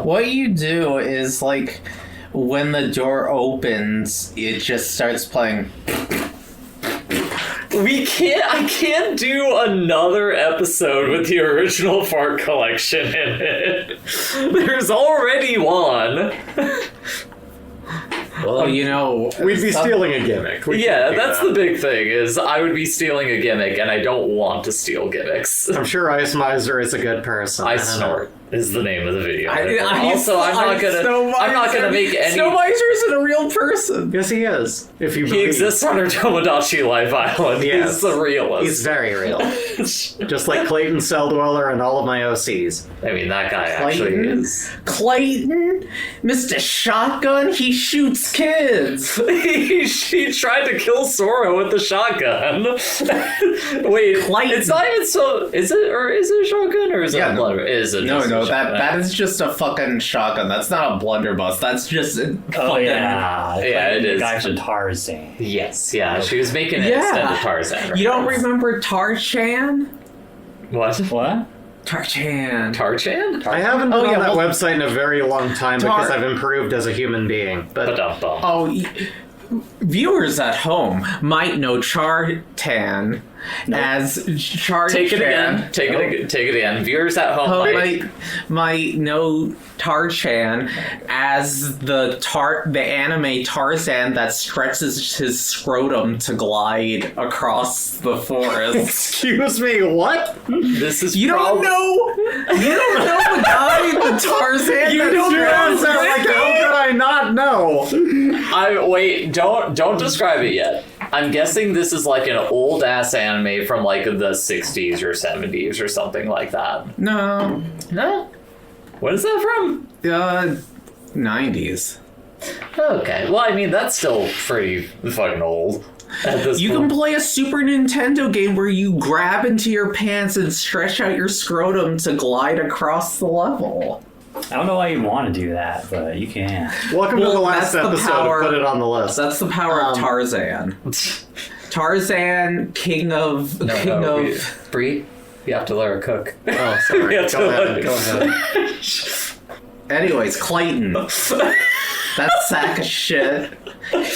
What you do is, like, when the door opens, it just starts playing. I can't do another episode with the original fart collection in it. There's already one. Well, you know... We'd be stealing a gimmick. That's the big thing, is I would be stealing a gimmick, and I don't want to steal gimmicks. I'm sure Ice Miser is a good person. I Snort is the name of the video. I'm not gonna make any... Snow Miser isn't a real person. Yes, he is. If you He believe. exists on our Tomodachi Life Island. Yes. He's the realist. He's very real. Just like Clayton Celldweller and all of my OCs. I mean, that guy actually is. Clayton? Mr. Shotgun? He shoots kids. He tried to kill Sora with the shotgun. Wait, Clayton. it's not even so... Is it a shotgun, or is it a no. blunderbuss? Is it No, just a shotgun? that is just a fucking shotgun. That's not a blunderbuss. That's just a Oh, fucking... yeah. It is. The guy from Tarzan. Yes, yeah, she was making an Yeah. extended Tarzan. You don't reference. remember Tarchan? What? What? Tarchan. Tarchan? I haven't been Oh, on yeah, that well- website in a very long time Tar- because I've improved as a human being. But Ba-dum-bum. Viewers at home might know Chartan as Chartan. Take it again. Take it again. Viewers at home. Might know Tarchan as the anime Tarzan that stretches his scrotum to glide across the forest. excuse me, what? This is You don't know the guy, the Tarzan. You that don't stretches- know that. Like, how could I not know? Don't describe it yet. I'm guessing this is like an old ass anime from like the 60s or 70s or something like that. No, No? What is that from? 90s. Okay. Well, I mean, that's still pretty fucking old at this You point. can play a Super Nintendo game where you grab into your pants and stretch out your scrotum to glide across the level. I don't know why you want to do that, but you can. Welcome to the Well, last that's the episode. power- Put it on the list. That's the power of Tarzan. Tarzan, king of... Bree, you have to let her cook. Oh, sorry. Yeah, Go ahead. Anyways, Clayton. That sack of shit.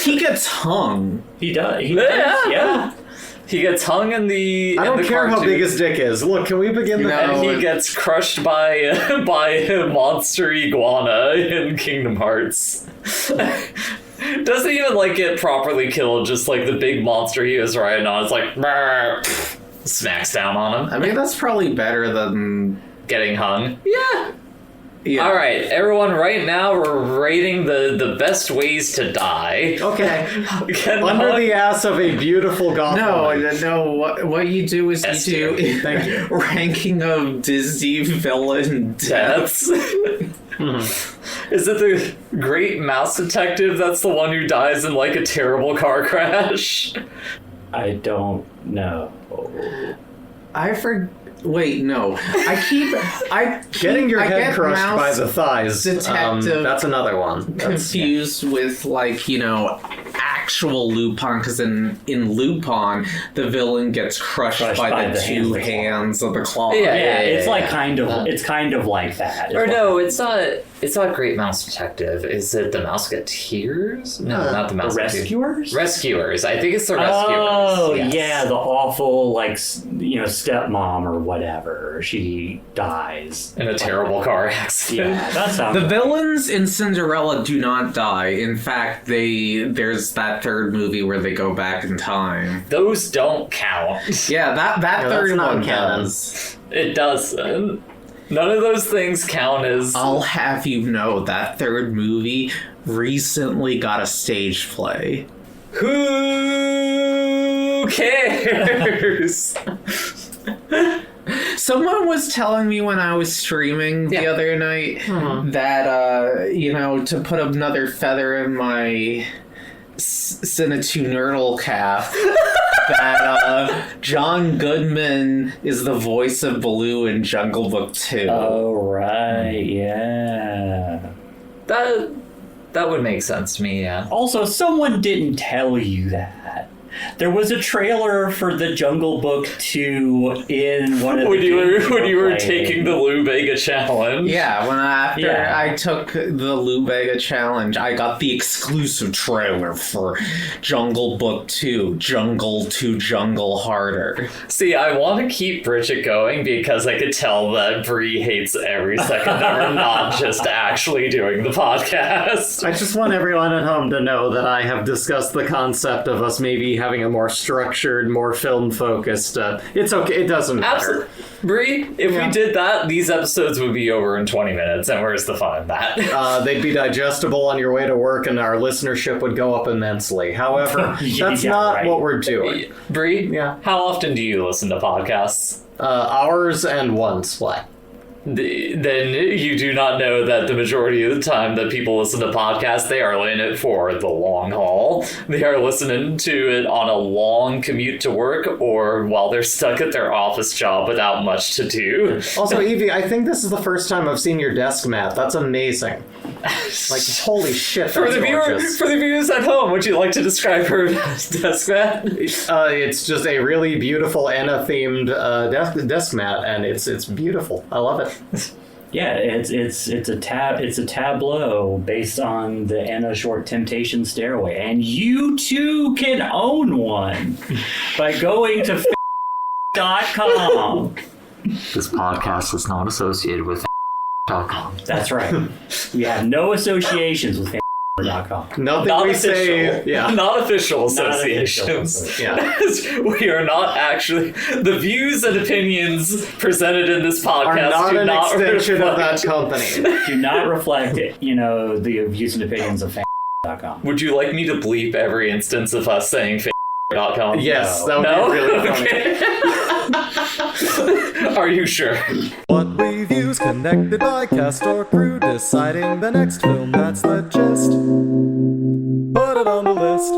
He gets hung. He does. Yeah. He gets hung in the. I don't care how big his dick is. Look, can we begin the... No. And he gets crushed by a monster iguana in Kingdom Hearts. Doesn't even like get properly killed. Just like the big monster he was riding on, it's like smacks down on him, I mean, that's probably better than... getting hung. Yeah. Yeah. All right, everyone. Right now, we're rating the best ways to die. Okay. Get Under hung. the ass of a beautiful goth woman. No. What you do is S you tier. do Thank you. ranking of Disney villain deaths. Deaths. Is it the Great Mouse Detective that's the one who dies in like a terrible car crash? I don't know. Wait, no. Getting your I head get crushed by Mouse the thighs. Detective That's another one. confused with, like, you know, actual Lupin, because in Lupin, the villain gets crushed by the two hands of the claw. Yeah. It's like kind of. It's kind of like that. Or no, it's not. It's not Great Mouse Detective. Is it the Mouseketeers? No, not the The Mouseketeers. rescuers. Rescuers. I think it's the Rescuers. Oh Yes. yeah, the awful stepmom or whatever. She dies In a terrible car accident. Yeah, that sounds. The villains in Cinderella do not die. In fact, there's that third movie where they go back in time. Those don't count. Yeah, that that's third not one canon. does. It doesn't. None of those things count as. I'll have you know that third movie recently got a stage play. Who cares? Someone was telling me when I was streaming the other night that, to put another feather in my Cinetune Nerdle cap, that John Goodman is the voice of Baloo in Jungle Book 2. Oh right, yeah. That would make sense to me, yeah. Also, someone didn't tell you that. There was a trailer for the Jungle Book 2 in one of when the you games were playing. taking the Lou Bega challenge. Yeah, after Yeah. I took the Lou Bega challenge, I got the exclusive trailer for Jungle Book 2, Jungle to Jungle Harder. See, I want to keep Bridget going because I could tell that Bree hates every second that we're not just actually doing the podcast. I just want everyone at home to know that I have discussed the concept of us maybe having a more structured, more film-focused... it's okay, it doesn't matter. Absolutely. Bree, if we did that, these episodes would be over in 20 minutes, and where's the fun in that? They'd be digestible on your way to work, and our listenership would go up immensely. However, that's Yeah, not right. what we're doing. Bree, Yeah. how often do you listen to podcasts? Hours and once flat. Then you do not know that the majority of the time that people listen to podcasts, they are in it for the long haul. They are listening to it on a long commute to work or while they're stuck at their office job without much to do. Also, Evie, I think this is the first time I've seen your desk mat. That's amazing. Like, holy shit, For that's the gorgeous. viewers at home, would you like to describe her desk mat? It's just a really beautiful Anna-themed desk mat, and it's beautiful. I love it. Yeah, it's a tableau based on the Anna Short Temptation Stairway, and you too can own one by going to .com. This podcast is not associated with .com. That's right. We have no associations with .com. Nothing Not we official. say. Yeah. Not official Not official. associations. Yeah. We are not actually the views and opinions presented in this Are podcast not do an not extension of reflect. that company. Do not reflect, the views and opinions of .com. Would you like me to bleep every instance of us saying .com? Yes, that would No? be really funny. Okay. Are you sure? What reviews connected by cast or crew deciding the next film, that's the gist. Put it on the list.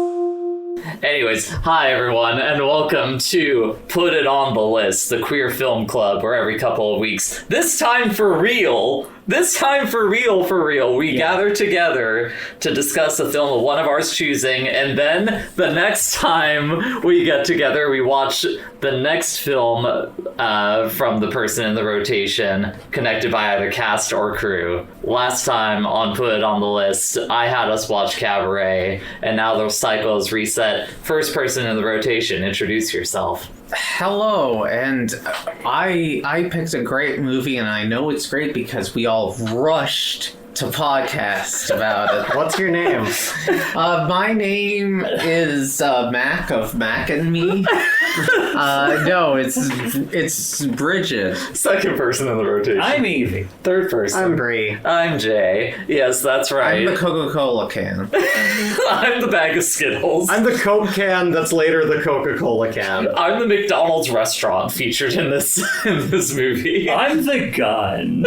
Anyways, hi everyone, and welcome to Put It On The List, the queer film club, where every couple of weeks, this time for real, we gather together to discuss a film of one of ours choosing, and then the next time we get together, we watch the next film from the person in the rotation, connected by either cast or crew. Last time on Put It On The List, I had us watch Cabaret, and now the cycle is reset. First person in the rotation, introduce yourself. Hello, and I picked a great movie, and I know it's great because we all rushed to podcast about it. What's your name? My name is Mac of Mac and Me. No, it's Bridget. Second person in the rotation. I'm Evie. Third person. I'm Bree. I'm Jay. Yes, that's right. I'm the Coca-Cola can. I'm the bag of Skittles. I'm the Coke can that's later the Coca-Cola can. I'm the McDonald's restaurant featured in this movie. I'm the gun.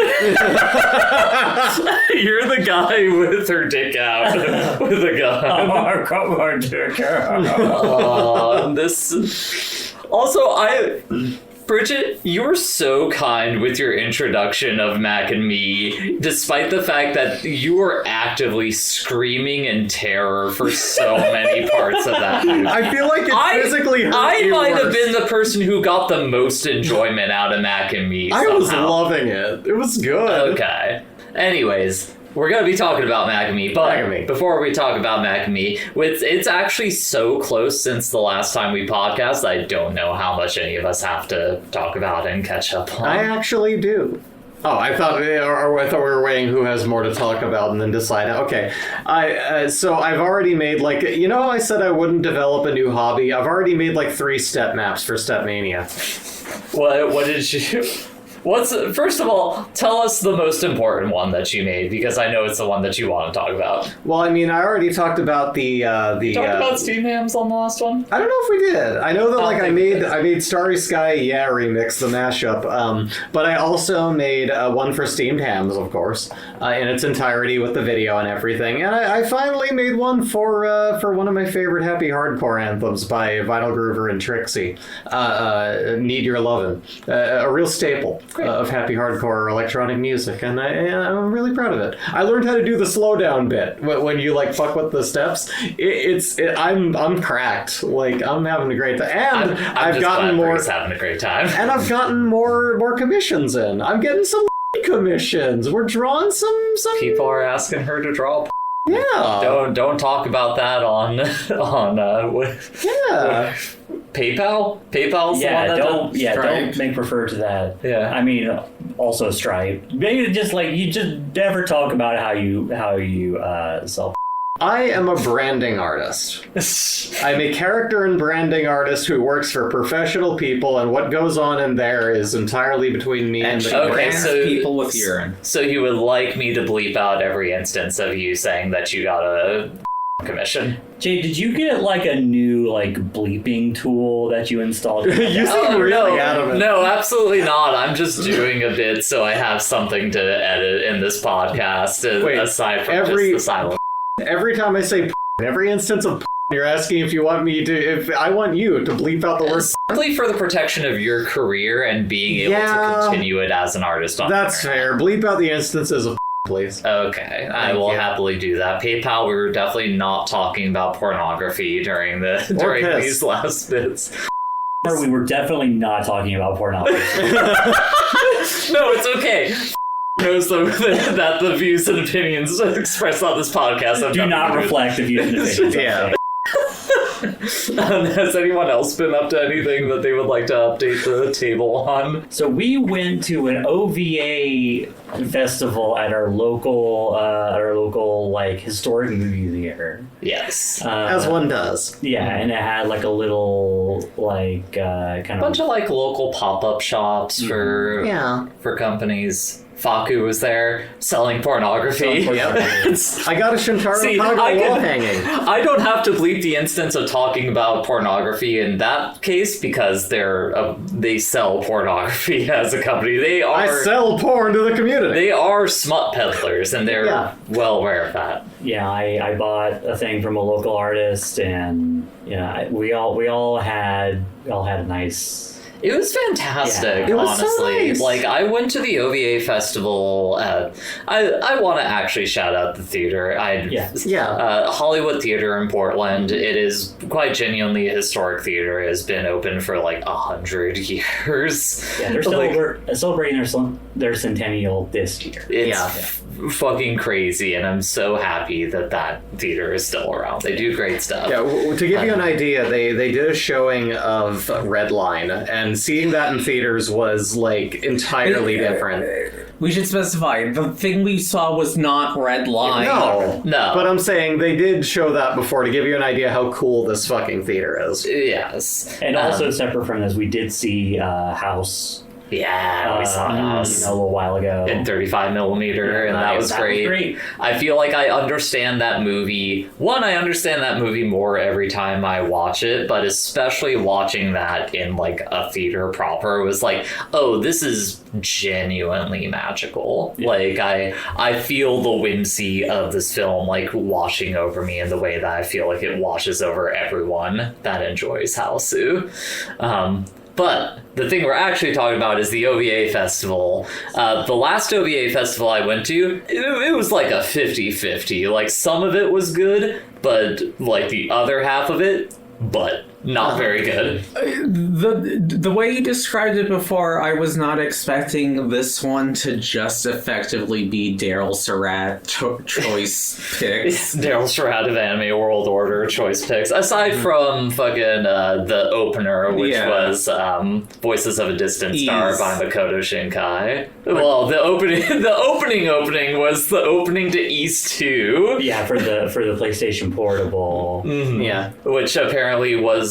You're the guy with her dick out with a gun. Come on, dear girl. This. Also, Bridget, you were so kind with your introduction of Mac and Me, despite the fact that you were actively screaming in terror for so many parts of that movie. I feel like it physically hurt I you might have worse. been the person who got the most enjoyment out of Mac and Me. I was somehow. loving it. It was good. Okay. Anyways, we're going to be talking about Mac and Me, but Mac and Me. before we talk about Mac and Me, it's actually so close since the last time we podcast, I don't know how much any of us have to talk about and catch up on. I actually do. Oh, I thought we were weighing who has more to talk about and then decide. Okay, so I've already made I said I wouldn't develop a new hobby. I've already made 3 step maps for Stepmania. What did you... First of all, tell us the most important one that you made, because I know it's the one that you want to talk about. Well, I mean, I already talked about the Talked about Steam Hams on the last one? I don't know if we did. I know that I I think made Starry Sky remix, the mashup. But I also made one for Steamed Hams, of course, in its entirety with the video and everything. And I finally made one for one of my favorite happy hardcore anthems by Vinyl Groover and Trixie, Need Your Lovin', a real staple. of happy hardcore electronic music, and I'm really proud of it. I learned how to do the slowdown bit when you like fuck with the steps. I'm cracked. Like I'm having a great time, and I've gotten more. He's having a great time, and I've gotten more commissions in. I'm getting some commissions. We're drawing some. People are asking her to draw. Yeah. Don't talk about that on Yeah. PayPal. PayPal's the one that don't make refer to that. Yeah. I mean, also Stripe. Maybe just like you just never talk about how you sell. I am a branding artist. I'm a character and branding artist who works for professional people, and what goes on in there is entirely between me and the brands people with urine. So you would like me to bleep out every instance of you saying that you got a commission? Jay, did you get like a new like bleeping tool that you installed? You seem really adamant. No, absolutely not. I'm just doing a bit so I have something to edit in this podcast aside from just the silence. Every time I say every instance of you're asking if I want you to bleep out the word. Simply for the protection of your career and being able to continue it as an artist on That's fair. Bleep out the instances of please. Okay, I will happily do that. PayPal, we were definitely not talking about pornography during these last bits. We were definitely not talking about pornography. No, it's okay. Knows that the views and opinions expressed on this podcast do not reflect the views and opinions. Yeah. Has anyone else been up to anything that they would like to update the table on? So we went to an OVA festival at our local like historic movie theater. Yes, as one does. Yeah, and it had like a little like kind of bunch of like local pop-up shops for companies. Faku was there selling pornography. I got a Shintaro Kaga wall hanging. I don't have to bleep the instance of talking about pornography in that case because they sell pornography as a company. I sell porn to the community. They are smut peddlers, and they're well aware of that. Yeah, I bought a thing from a local artist, and we all had a nice. It was fantastic, It was honestly. so nice. Like, I went to the OVA festival. I want to actually shout out the theater. Hollywood Theater in Portland. It is quite genuinely a historic theater. It has been open for like 100 years. Yeah, they're still celebrating their centennial this year. It's fucking crazy, and I'm so happy that theater is still around. They do great stuff. Yeah, to give you an idea, they did a showing of Redline, and seeing that in theaters was like entirely different. We should specify, the thing we saw was not Redline. No. But I'm saying they did show that before to give you an idea how cool this fucking theater is. Yes. And also separate from this, we did see House. Yeah, we saw House a little while ago in 35 millimeter, and that was great. I feel like I understand that movie. I understand that movie more every time I watch it, but especially watching that in like a theater proper was like, oh, this is genuinely magical. Yeah. Like I feel the whimsy of this film like washing over me in the way that I feel like it washes over everyone that enjoys Hausu. But the thing we're actually talking about is the OVA festival. The last OVA festival I went to, it was like a 50-50. Like, some of it was good, but like the other half of it, but not very good. The way you described it before, I was not expecting this one to just effectively be Daryl Surratt choice picks. Daryl Surratt of Anime World Order choice picks. Aside from fucking the opener, which was Voices of a Distant Star by Makoto Shinkai. Well, the opening was the opening to East 2. Yeah, for the PlayStation Portable. Mm-hmm. Yeah, which apparently was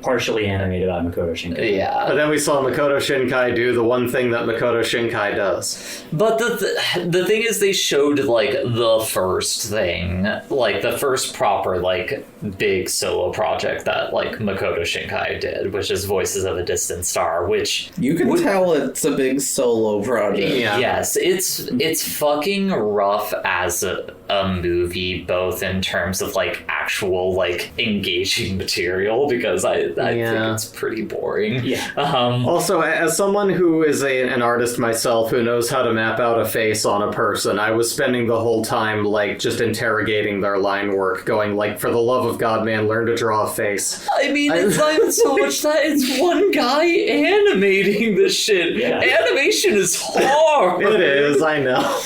partially animated by Makoto Shinkai. Yeah. But then we saw Makoto Shinkai do the one thing that Makoto Shinkai does. But the thing is, they showed like the first thing, like the first proper like big solo project that like Makoto Shinkai did, which is Voices of a Distant Star, which you can tell it's a big solo project. Yeah. Yes, it's fucking rough as a movie, both in terms of like actual like engaging material style because I think Yeah. it's pretty boring. Yeah. Also, as someone who is an artist myself who knows how to map out a face on a person, I was spending the whole time, like, just interrogating their line work, going, like, for the love of God, man, learn to draw a face. I mean, it's not even so much that it's one guy animating this shit. Yeah. Animation is hard. It is, I know.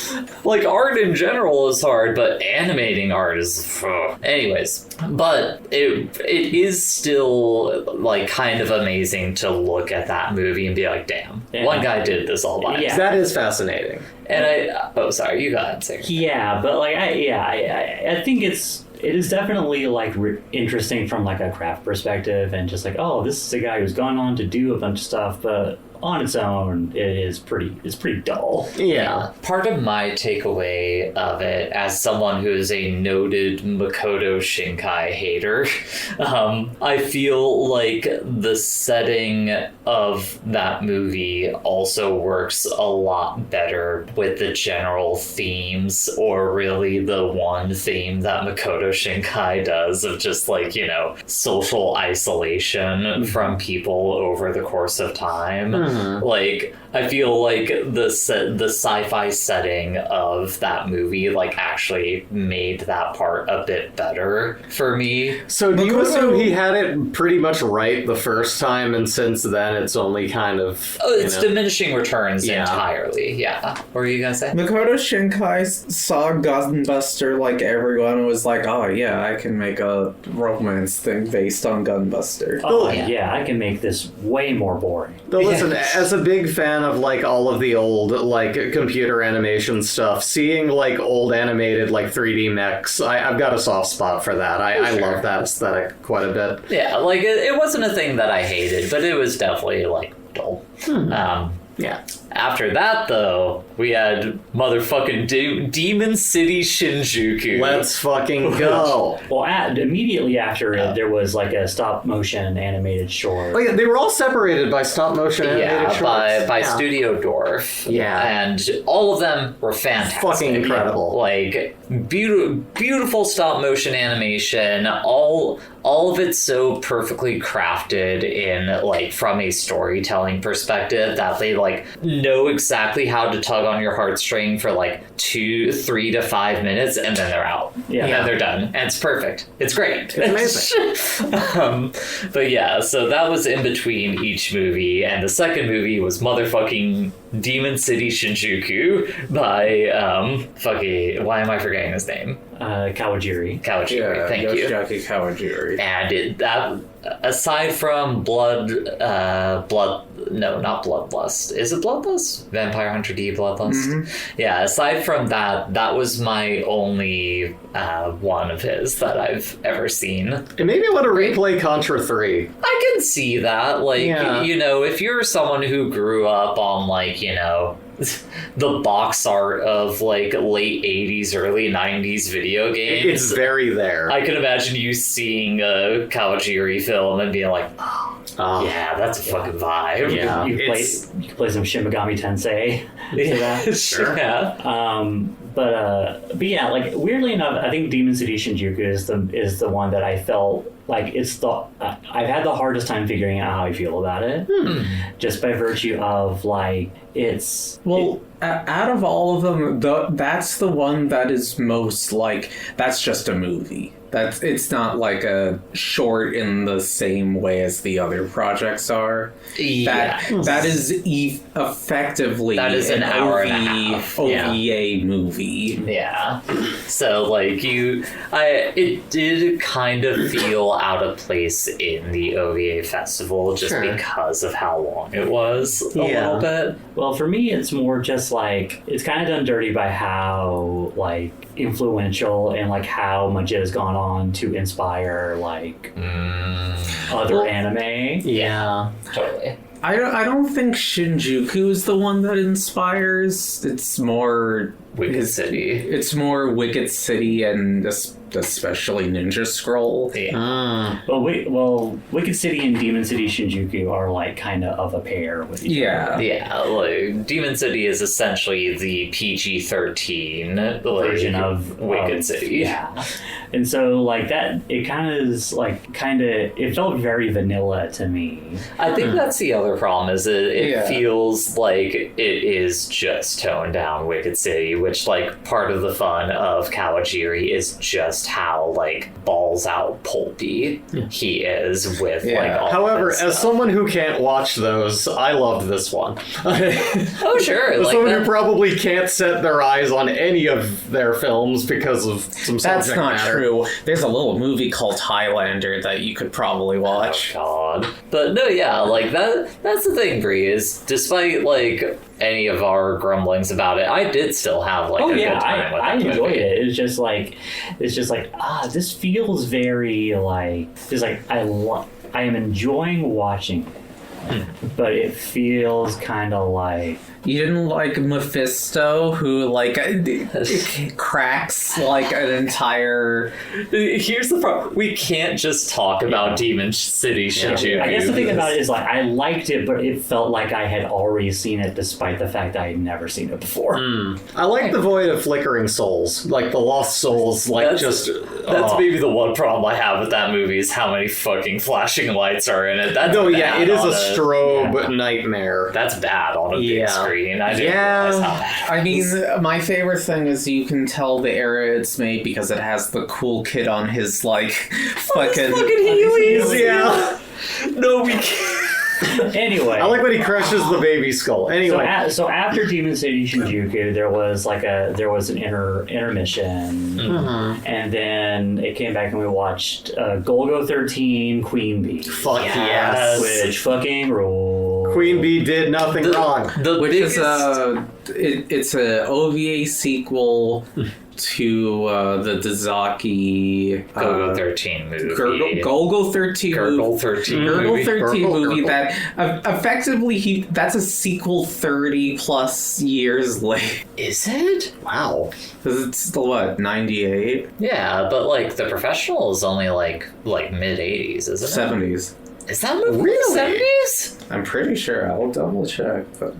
Like, art in general is hard, but animating art is... ugh. Anyways, but it is still, like, kind of amazing to look at that movie and be like, damn, Yeah. one guy did this all by himself. That is fascinating. And oh, sorry, you got it, Sarah. Yeah, but like I think it is definitely like interesting from like a craft perspective, and just like, oh, this is a guy who's gone on to do a bunch of stuff, but on its own it's pretty dull. Yeah. Part of my takeaway of it, as someone who is a noted Makoto Shinkai hater, I feel like the setting of that movie also works a lot better with the general themes, or really the one theme that Makoto Shinkai does of just like, you know, social isolation from people over the course of time. Like, I feel like the sci-fi setting of that movie like actually made that part a bit better for me. So do you assume he had it pretty much right the first time, and since then it's only kind of... It's diminishing returns Yeah. entirely. Yeah. What were you gonna say? Makoto Shinkai saw Gunbuster like everyone was like, oh yeah, I can make a romance thing based on Gunbuster. Oh yeah. yeah, I can make this way more boring. Though listen, as a big fan of like all of the old like computer animation stuff, seeing like old animated like 3D mechs, I've got a soft spot for that. I love that aesthetic quite a bit. Yeah, like it wasn't a thing that I hated, but it was definitely like dull. Yeah. After that, though, we had motherfucking Demon City Shinjuku. Let's fucking go. Well, immediately after it, there was like a stop motion animated short. Oh yeah, they were all separated by stop motion animated Yeah, shorts. by Yeah. Studio Dwarf. Yeah. And all of them were fantastic. Fucking incredible. Like, beautiful stop motion animation. All of it so perfectly crafted in, like, from a storytelling perspective that they, like, know exactly how to tug on your heartstring for, like, 3 to 5 minutes, and then they're out. Yeah. And then they're done. And it's perfect. It's great. It's amazing. But yeah, so that was in between each movie, and the second movie was motherfucking Demon City Shinjuku by why am I forgetting his name? Kawajiri. Kawajiri. Thank you. Yoshiaki Kawajiri. And that, aside from not Bloodlust. Is it Bloodlust? Vampire Hunter D Bloodlust? Yeah, aside from that, that was my only one of his that I've ever seen. It made me want to replay Contra 3. I can see that. Like, Yeah. you know, if you're someone who grew up on, like, you know, the box art of, like, late 80s, early 90s video games. It's very there. I can imagine you seeing a Kawajiri film and being like, Oh. yeah, that's a fucking vibe. Yeah. You can It's- play some Shin Megami Tensei. to that. Sure. Yeah. But yeah, like weirdly enough, I think Demon City Shinjuku is the one that I felt like I've had the hardest time figuring out how I feel about it, just by virtue of like it's out of all of them, that's the one that is most like that's just a movie. It's not like a short in the same way as the other projects are. Yeah. That is effectively That is an hour and a half. Yeah. OVA movie. Yeah. So, like, it did kind of feel out of place in the OVA festival just Sure. because of how long it was a Yeah. little bit. well, for me, it's more just like it's kind of done dirty by how like influential and like how much it has gone on to inspire like other anime. Yeah. Totally. I don't think Shinjuku is the one that inspires. It's more Wicked City. It's more Wicked City and especially Ninja Scroll. Yeah. Well, Wicked City and Demon City Shinjuku are like kind of a pair with each other. Yeah, like Demon City is essentially the PG-13 Version of Wicked City. Yeah. And so like that, it it felt very vanilla to me. I think that's the other problem is it feels like it is just toned down Wicked City, which like part of the fun of Kawajiri is just how like balls out pulpy he is with like all However, that as stuff. someone who can't watch those, I loved this one. Oh sure, As like someone that- who probably can't set their eyes on any of their films because of some That's subject not matter. true. There's a little movie called Highlander that you could probably watch. God. But no, yeah, like that's the thing, Bree, is despite like any of our grumblings about it, I did still have like a good time with I that enjoyed movie. it. It's just like this feels very like just like I am enjoying watching it, but it feels kind of like You didn't like Mephisto, who like cracks like an entire. Here's the problem: we can't just talk about Demon City Shinjuku. I guess the thing about it is like I liked it, but it felt like I had already seen it, despite the fact that I had never seen it before. I like the void of flickering souls, like the lost souls, like That's maybe the one problem I have with that movie is how many fucking flashing lights are in it. That's No, yeah, bad it is on a strobe nightmare. That's bad on a big Yeah. screen. I didn't Yeah. realize how bad. I mean, my favorite thing is you can tell the era it's made because it has the cool kid on his like fucking. Heelys. Yeah. No, we can't. Anyway, I like when he crushes the baby skull. Anyway, so after Demon City Shinjuku, there was an intermission, and then it came back and we watched Golgo 13 Queen Bee, fuck Yes. yes. which fucking rules. Queen Bee did nothing wrong. The Which biggest, is it's a OVA sequel to the Dazaki Golgo 13 movie. Golgo 13 Gurgle movie. 13 Gurgle movie. 13 Gurgle, movie gurgle. that effectively that's a sequel 30 plus years late. Is it? Wow. Because it's still what, 98? Yeah, but like The Professional is only like mid 80s, isn't it? 70s. Is that movie Really? in the 70s? I'm pretty sure. I'll double check. But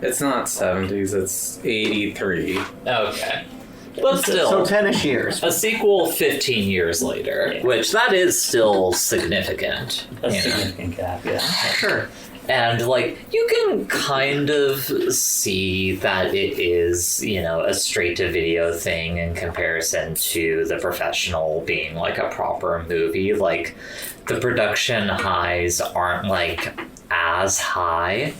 it's not 70s, it's 83. Okay. But still, So 10-ish years. a sequel 15 years later, which that is still significant. A you know? significant gap, yeah. Sure. And like you can kind of see that it is, you know, a straight to video thing in comparison to The Professional being like a proper movie. Like the production highs aren't like as high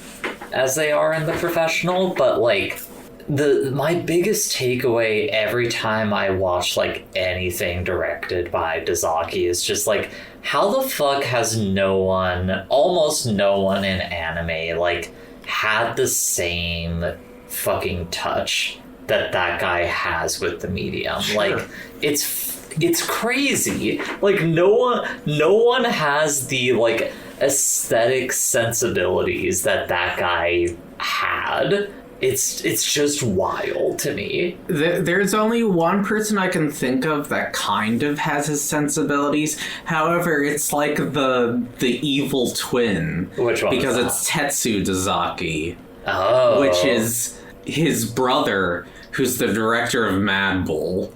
as they are in The Professional, but like my biggest takeaway every time I watch like anything directed by Dazaki is just like how the fuck has almost no one in anime like had the same fucking touch that guy has with the medium. Like it's crazy. Like no one has the like aesthetic sensibilities that guy had. It's just wild to me. There's only one person I can think of that kind of has his sensibilities. However, it's like the evil twin. Which one? Because it's Tetsu Dazaki, Oh. which is his brother, who's the director of Mad Bull.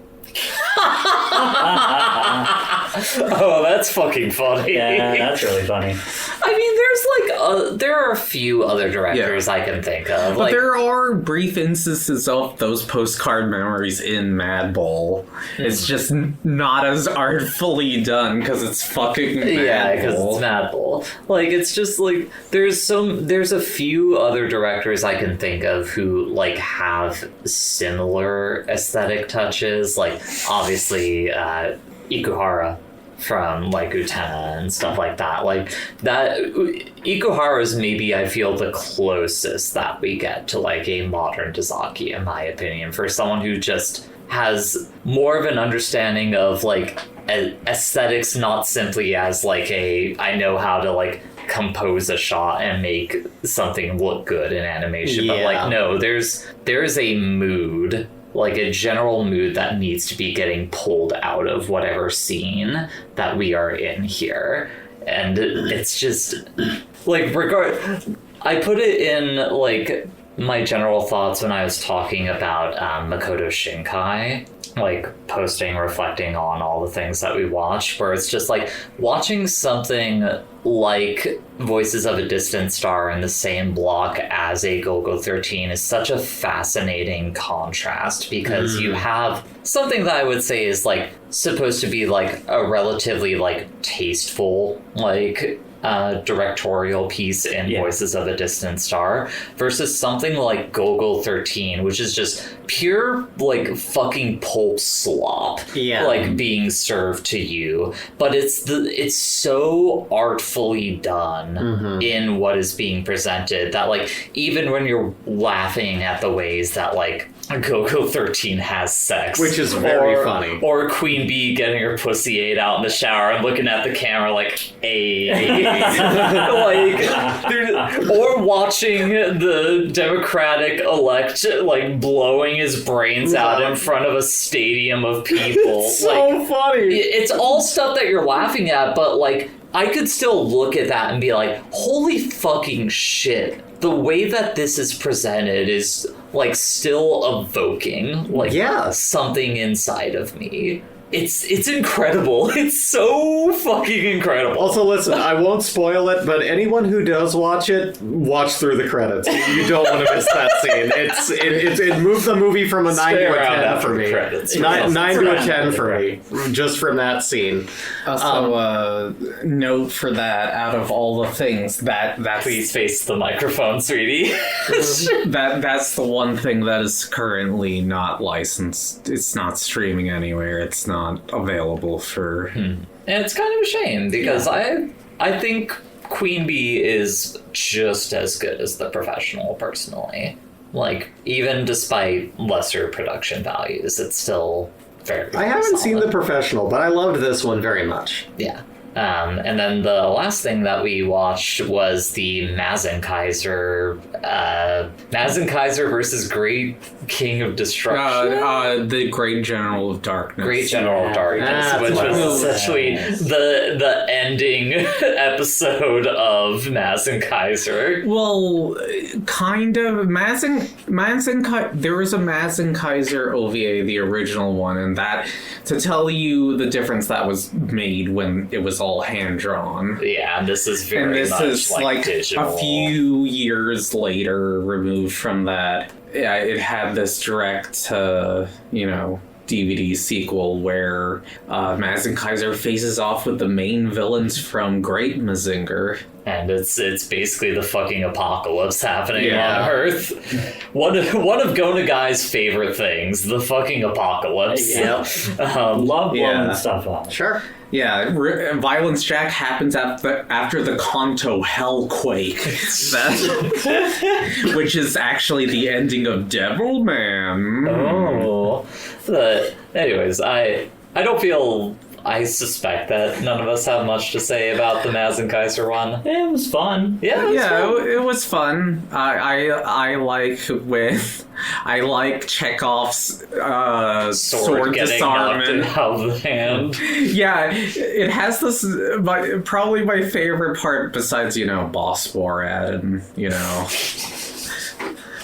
Oh, that's fucking funny. Yeah, that's really funny. I mean, there are a few other directors I can think of. But Like, there are brief instances of those postcard memories in Mad Bull. It's just not as artfully done because it's fucking Mad yeah, because Bull. it's Mad Bull. Like, it's just like there's a few other directors I can think of who like have similar aesthetic touches. Like, obviously, Ikuhara from like Utena and stuff like that. Like that, Ikuhara is maybe I feel the closest that we get to like a modern Dazaki, in my opinion, for someone who just has more of an understanding of like aesthetics, not simply as like I know how to like compose a shot and make something look good in animation. But Yeah. like, no, there's a mood, like a general mood that needs to be getting pulled out of whatever scene that we are in here. And it's just like I put it in like my general thoughts when I was talking about Makoto Shinkai, like posting, reflecting on all the things that we watched, where it's just like watching something like Voices of a Distant Star in the same block as a Golgo 13 is such a fascinating contrast, because you have something that I would say is like supposed to be like a relatively like tasteful like directorial piece in Voices of a Distant Star versus something like Golgo 13, which is just pure like fucking pulp slop, like being served to you. But it's so artfully done in what is being presented that like even when you're laughing at the ways that like Golgo 13 has sex, which is very funny, or Queen Bee getting her pussy ate out in the shower and looking at the camera like, or watching the Democratic elect like blowing his brains out in front of a stadium of people. It's so funny. It's all stuff that you're laughing at, but like I could still look at that and be like, holy fucking shit. The way that this is presented is like still evoking like something inside of me. It's incredible. It's so fucking incredible. Also, listen, I won't spoil it, but anyone who does watch it, watch through the credits. You don't want to miss that scene. It moved the movie from a 9 to a 10 for me. 9 to a 10 for me, just from that scene. Also, note for that, out of all the things that's Please face the microphone, sweetie. that's the one thing that is currently not licensed. It's not streaming anywhere. It's not available for. And it's kind of a shame because I think Queen Bee is just as good as The Professional, personally. Like, even despite lesser production values, it's still very I haven't solid. seen The Professional, but I loved this one very much. Yeah. And then the last thing that we watched was the Mazen Kaiser versus Great King of Destruction. The Great General of Darkness. Great General of Darkness, which was essentially the ending episode of Mazen Kaiser. Well, kind of. There was a Mazen Kaiser OVA, the original one, and that, to tell you the difference that was made when it was all hand-drawn. Yeah, and this is very much like digital. A few years later, removed from that. Yeah, it had this direct, DVD sequel where Mazen Kaiser faces off with the main villains from Great Mazinger. And it's basically the fucking apocalypse happening on Earth. One of Gonagai's favorite things, the fucking apocalypse. Love blowing stuff up. Sure. Yeah, Violence Jack happens after the Kanto Hellquake, which is actually the ending of Devilman. Oh. Anyways, I don't feel... I suspect that none of us have much to say about the Mazen Kaiser one. It was fun. It was fun. I like Chekhov's sword getting disarmament knocked out of the hand. Yeah, it has this. Probably my favorite part, besides Boss Borat and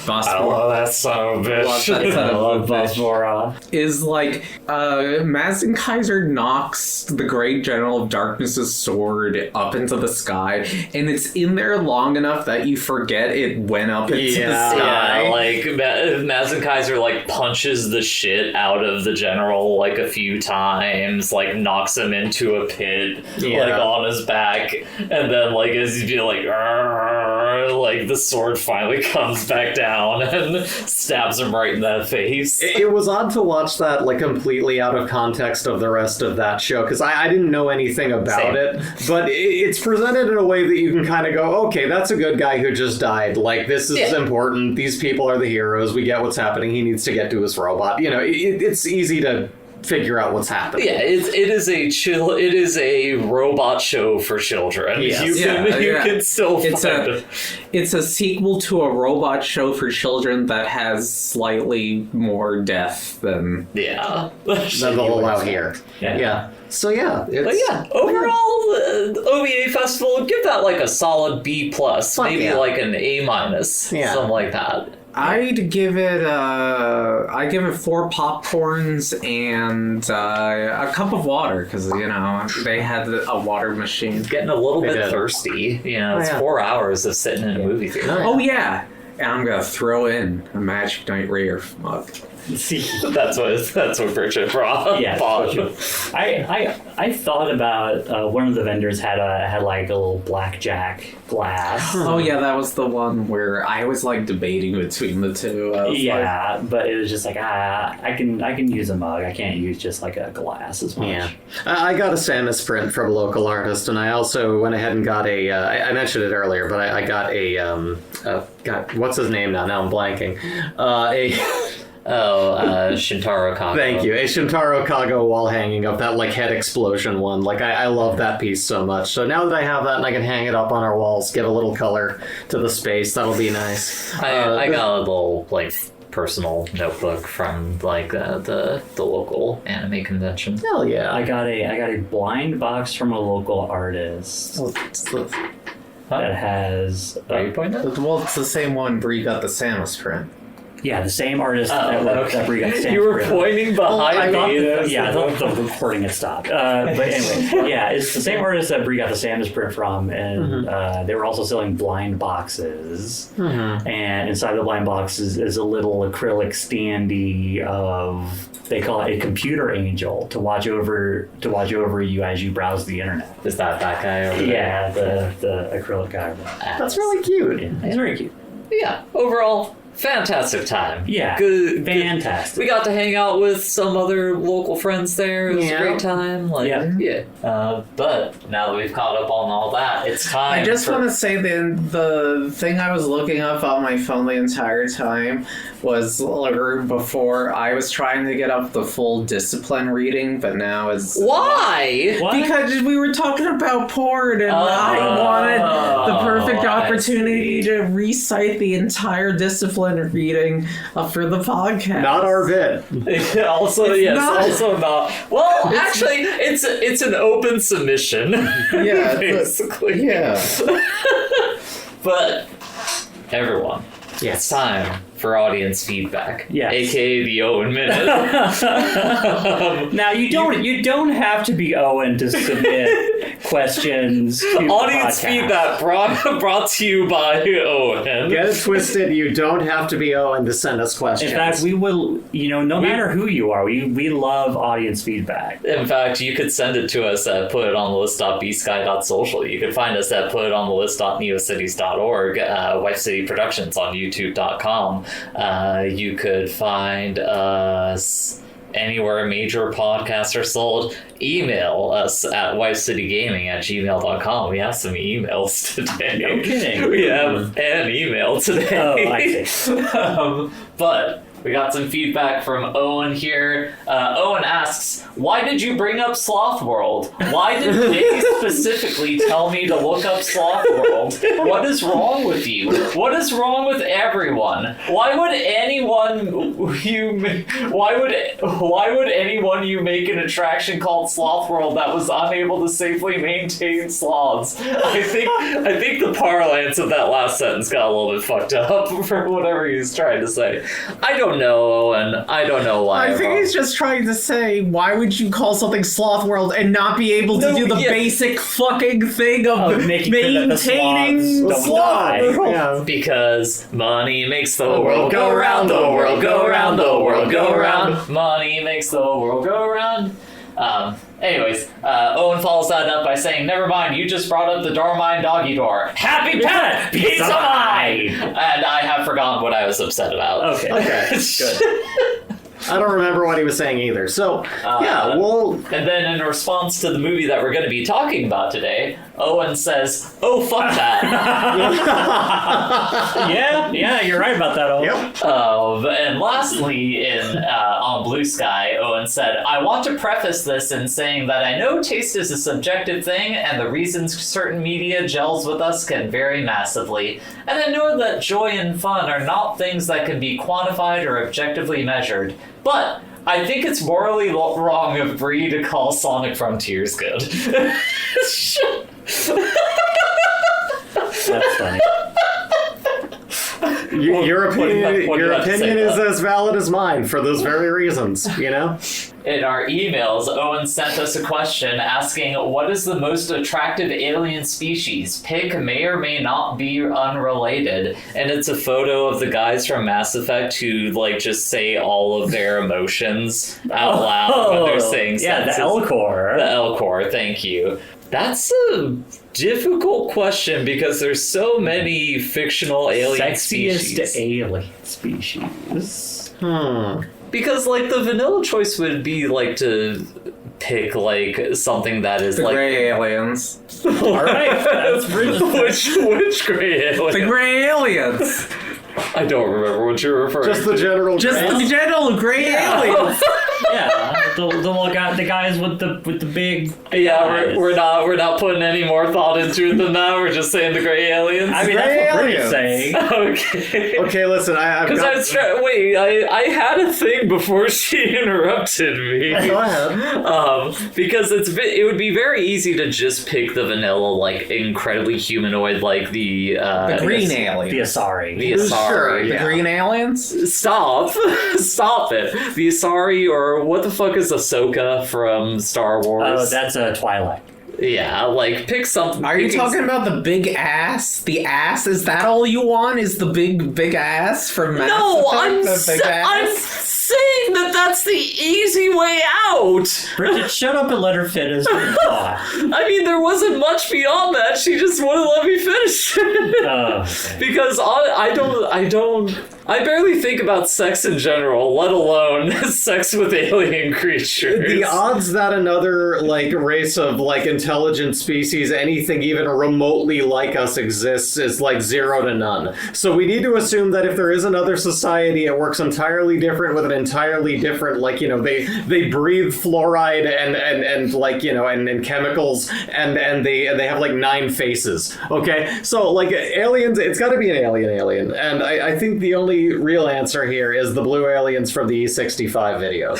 Boss I love that son of a bitch. I love Boss Borat. Is like Mazen Kaiser knocks the Great General of Darkness's sword up into the sky, and it's in there long enough that you forget it went up into the sky. Yeah, like Mazen Kaiser like punches the shit out of the general like a few times, like knocks him into a pit, like on his back, and then like as he'd be like the sword finally comes back down and stabs him right in that face. It was odd to watch that like completely out of context of the rest of that show, because I didn't know anything about it, but it's presented in a way that you can kind of go, okay, that's a good guy who just died. Like, this is important. These people are the heroes. We get what's happening. He needs to get to his robot. It's easy to figure out what's happening. Yeah, it is a robot show for children. Yes. You can still find it. It's a sequel to a robot show for children that has slightly more death than... Yeah. Than the whole out here. Yeah. So yeah, But yeah, overall, OVA Festival, give that like a solid B+, maybe like an A-, something like that. I'd give it 4 popcorns and a cup of water because they had a water machine. Getting a little bit thirsty. It's 4 hours of sitting in a movie theater. Oh yeah, and I'm gonna throw in a Magic Knight Rare mug. See, that's what Bridget brought. Yeah, I thought about one of the vendors had like a little blackjack glass. Oh yeah, that was the one where I was like debating between the two. But it was just like I can use a mug. I can't use just like a glass as much. Yeah, I got a Samus print from a local artist, and I also went ahead and got a. I mentioned it earlier, but I got a. God, what's his name now? Now I'm blanking. Shintaro Kago. Thank you. A Shintaro Kago wall hanging of that like head explosion one. Like I love that piece so much. So now that I have that and I can hang it up on our walls, give a little color to the space, that'll be nice. I got a little like personal notebook from like the local anime convention. Hell yeah. I got a blind box from a local artist that has. Are you pointing at? Well, it's the same one Bree got the Samus print. Yeah, the same artist that Bree got the Samus You were print. pointing behind I thought me. I thought the recording had stopped. But anyway, yeah, it's the same artist that Bree got the Samus print from, and they were also selling blind boxes. And inside the blind boxes is a little acrylic standee of, they call it a computer angel to watch over you as you browse the internet. Is that guy over there? Yeah, the acrylic guy. That's really cute. Yeah, he's very cute. Yeah, overall, fantastic time. Yeah, good. fantastic. We got to hang out with some other local friends there. It was a great time. Yeah. But now that we've caught up on all that, it's time. I just want to say the thing I was looking up on my phone the entire time was before I was trying to get up the full discipline reading, but now it's... Why? What? Because we were talking about porn, and I wanted the perfect opportunity to recite the entire discipline reading for the podcast. Not our bit. Also, It's yes, not. also not. Well, actually, it's an open submission. Yeah, basically. Yeah. But everyone, it's time for audience feedback. Yes. AKA the Owen Minute. Now you don't have to be Owen to submit questions to the Audience podcast. feedback brought to you by Owen. Get it twisted. You don't have to be Owen to send us questions. In fact, we will, no matter who you are, we love audience feedback. In fact, you could send it to us at putitontheList.bsky.social. You can find us at putitontheList.neocities.org, Wife City Productions on YouTube.com. You could find us anywhere major podcasts are sold. Email us at wifecitygaming@gmail.com. We have some emails today. No kidding. We have an email today. Oh, I see. But we got some feedback from Owen here. Owen asks, why did you bring up Sloth World? Why did they specifically tell me to look up Sloth World? What is wrong with you? What is wrong with everyone? Why would anyone you make an attraction called Sloth World that was unable to safely maintain sloths? I think the parlance of that last sentence got a little bit fucked up for whatever he was trying to say. I don't know, Owen. I don't know why. I think he's just trying to say, why would you call something Sloth World and not be able to do the basic fucking thing of making sure that the maintaining sloths don't Sloth die. World? Yeah. Because money makes the world go round, the world go round, the world go round. Money makes the world go round. Anyways, Owen follows that up by saying, never mind, you just brought up the Dormine Doggy Door. Happy pet, peace of mind! And I have forgotten what I was upset about. Okay. Good. I don't remember what he was saying either. So, well... And then in response to the movie that we're going to be talking about today, Owen says, oh, fuck that. Yeah, you're right about that, Owen. Yep. And lastly, on Blue Sky, Owen and said, "I want to preface this in saying that I know taste is a subjective thing, and the reasons certain media gels with us can vary massively. And I know that joy and fun are not things that can be quantified or objectively measured. But I think it's morally wrong of Brie to call Sonic Frontiers good." That's funny. Your What do you have to say opinion is about as valid as mine for those very reasons, you know? In our emails, Owen sent us a question asking, what is the most attractive alien species? Pick may or may not be unrelated. And it's a photo of the guys from Mass Effect who, like, just say all of their emotions out loud when they're saying Yeah, sentences. the Elcor. The Elcor, thank you. That's a difficult question because there's so many fictional alien species. Sexiest alien species. Because, like, the vanilla choice would be, like, to pick, like, something that is, The like... gray aliens. Alright, that's Which gray alien? The gray aliens. I don't remember what you're referring Just the to. general Just the general gray aliens. Yeah, the little guy, the guys with the big. Yeah, eyes. we're not putting any more thought into it than that. We're just saying the gray aliens. I mean, Gray that's what Brittany's aliens. saying. Okay. Okay, listen, I've Because got... wait, I had a thing before she interrupted me. Go ahead. Because it would be very easy to just pick the vanilla, like, incredibly humanoid, like the Green The aliens. Asari. the Asari. Sure, The yeah. green aliens? Stop it. The Asari, or what the fuck is Ahsoka from Star Wars? Oh, that's a Twilight. Yeah, like, pick something. Are you pick talking about the big ass? The ass? Is that all you want? Is the big ass from Mass No, Effect? The big I'm ass? saying that that's the easy way out. Bridget, shut up and let her finish her thought. I mean, there wasn't much beyond that. She just wouldn't let me finish it. Oh, okay. Because I barely think about sex in general, let alone sex with alien creatures. The odds that another, like, race of, like, intelligent species, anything even remotely like us exists is, like, 0 to none. So we need to assume that if there is another society, it works entirely different with an entirely different, like, you know, they breathe fluoride and like, you know, and chemicals and they have, like, 9 faces. Okay? So, like, aliens, it's gotta be an alien. And I think the only real answer here is the blue aliens from the E65 video.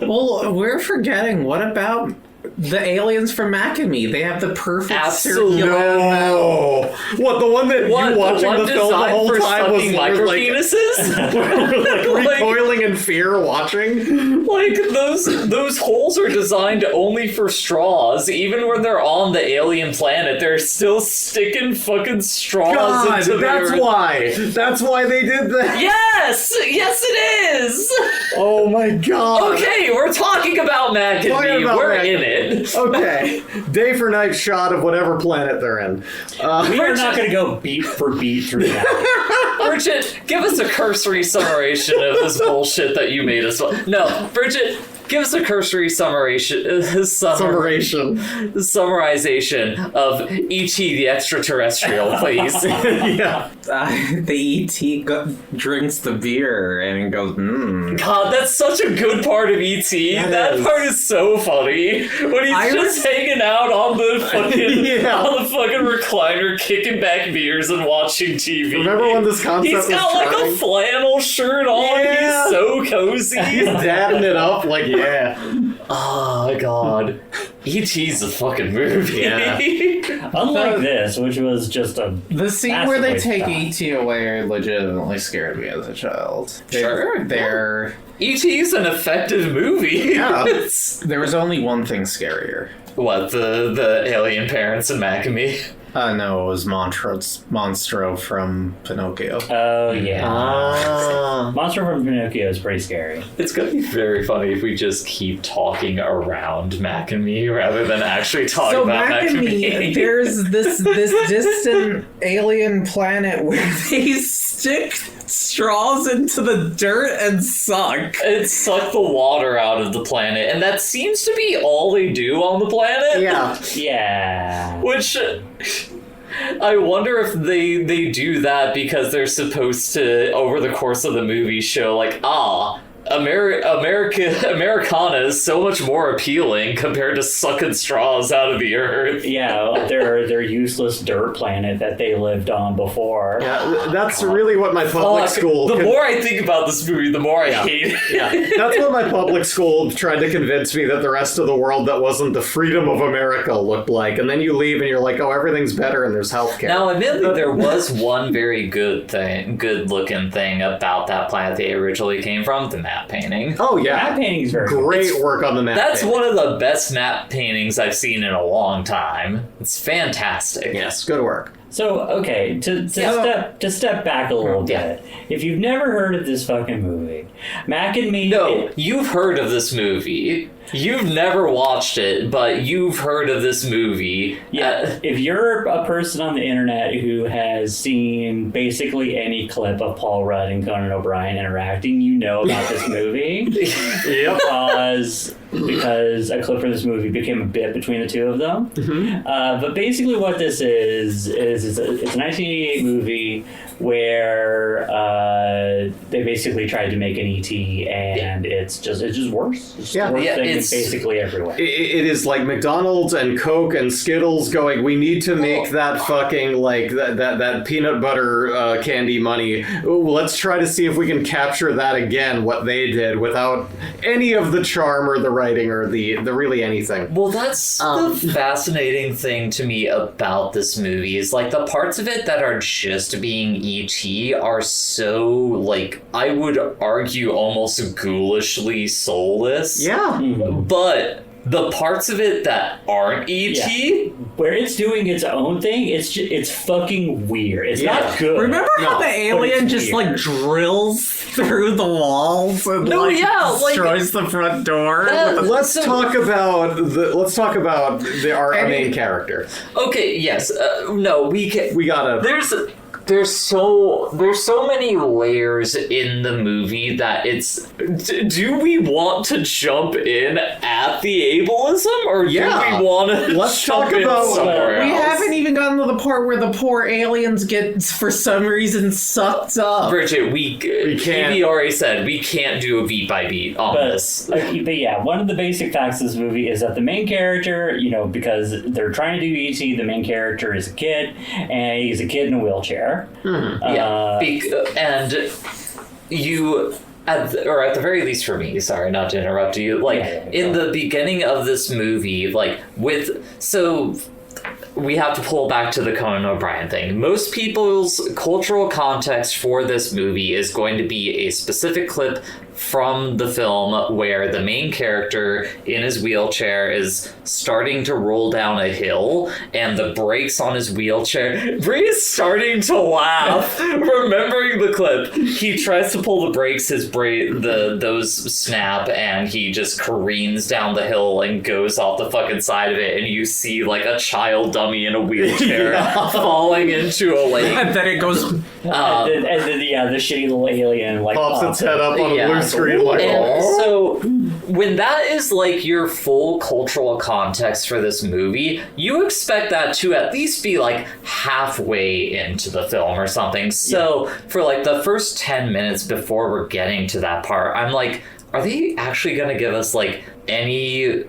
Well, we're forgetting. What about the aliens from Macamee? They have the perfect circular mouth. No. What, the one that you watching the film the designed whole for time was sucking like, micropenises? like recoiling in fear watching? Like, those holes are designed only for straws. Even when they're on the alien planet, they're still sticking fucking straws God, into that's their... why. That's why they did that. Yes! Yes, it is! Oh my god. Okay, we're talking about Talking Macadee. about We're Macadee. in it. Okay. Day for night shot of whatever planet they're in. We are not going to go beat for beat through that. Bridget, give us a cursory summation of this bullshit that you made us. No, Bridget, give us a cursory summarization of E.T. the extraterrestrial, please. Yeah. The ET drinks the beer and goes, God, that's such a good part of E.T. That is. part is so funny. When he's just hanging out on the fucking Yeah. on the fucking recliner, kicking back beers and watching TV. Remember when this concept He's got was like charming? a flannel shirt on. Yeah. He's so cozy. He's dabbing it up like, yeah. Oh god. E.T.'s a fucking movie. Yeah. Unlike this, which was just a The scene where they massive take waste of ET away legitimately scared me as a child. Sure. They're E.T.'s an effective movie. Yeah. there was only one thing scarier. What, the alien parents in Macamee? No, it was Monstro from Pinocchio. Oh, yeah. Ah. Monster from Pinocchio is pretty scary. It's gonna be very funny if we just keep talking around Macamee rather than actually talk So about Macamee, there's this distant alien planet where they stick straws into the dirt and suck. It sucked the water out of the planet, and that seems to be all they do on the planet. Yeah. Yeah. Which I wonder if they do that because they're supposed to, over the course of the movie, show like, Americana is so much more appealing compared to sucking straws out of the earth. Yeah, their useless dirt planet that they lived on before. Yeah, that's really what my public school... The more I think about this movie, the more I hate it. Yeah, that's what my public school tried to convince me that the rest of the world that wasn't the freedom of America looked like. And then you leave and you're like, oh, everything's better and there's healthcare. Now, admittedly, there was one very good looking thing about that planet they originally came from, the map painting. Oh, yeah. Map painting is very great work on the map. That's painting. one of the best map paintings I've seen in a long time. It's fantastic. Yes, good work. So, okay, to step back a little bit. If you've never heard of this fucking movie, Mac and Me... No, you've heard of this movie. You've never watched it, but you've heard of this movie. Yeah, if you're a person on the internet who has seen basically any clip of Paul Rudd and Conan O'Brien interacting, you know about this movie. Yep. Because a clip from this movie became a bit between the two of them. Mm-hmm. But basically what this is it's a 1988 movie where they basically tried to make an E.T. and it's just worse. It's the worst thing in basically everywhere. It is like McDonald's and Coke and Skittles going, we need to make that fucking, like, that peanut butter candy money. Ooh, let's try to see if we can capture that again, what they did, without any of the charm or the writing or the really anything. Well, that's the fascinating thing to me about this movie is, like, the parts of it that are just being E.T. are so, like, I would argue almost ghoulishly soulless. Yeah. But the parts of it that aren't E.T. where it's doing its own thing, it's fucking weird. It's not good. Remember how the alien just like drills through the walls and destroys the front door? Let's talk about our main character. Okay, yes. No, we gotta. There's so many layers in the movie that it's... Do we want to jump in at the ableism, or do we want to jump in somewhere else? We haven't even gotten to the part where the poor aliens get, for some reason, sucked up. Bridget, we can't. Katie already said we can't do a beat by beat on this. But yeah, one of the basic facts of this movie is that the main character, because they're trying to do E.T., the main character is a kid, and he's a kid in a wheelchair. Mm-hmm. And you, at the very least for me, sorry not to interrupt you, in the beginning of this movie, we have to pull back to the Conan O'Brien thing. Most people's cultural context for this movie is going to be a specific clip from the film where the main character in his wheelchair is starting to roll down a hill and the brakes on his wheelchair... Bree is starting to laugh, remembering the clip. He tries to pull the brakes, those snap, and he just careens down the hill and goes off the fucking side of it, and you see like a child dummy in a wheelchair falling into a lake. And then it goes... and then the shitty little alien pops its head up on a blue screen like, so when that is like your full cultural context for this movie, you expect that to at least be like halfway into the film or something. So for like the first 10 minutes before we're getting to that part, I'm like, are they actually going to give us like any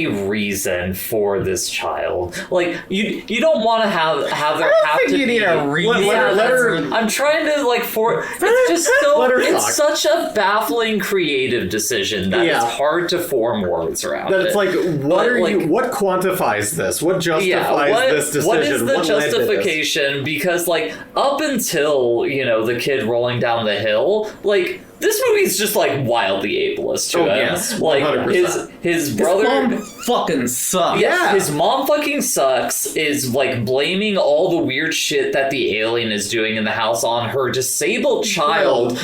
reason for this child? Like, you don't want to have there have to be... need a reason. I'm trying to it's just so... It's such a baffling creative decision that it's hard to form words around. That it's like, what quantifies this? What justifies this decision? What is the justification? Because up until, the kid rolling down the hill, this movie's just wildly ableist to him. Yes, 100%. His brother mom fucking sucks. Yeah, his mom fucking sucks. Is blaming all the weird shit that the alien is doing in the house on her disabled child.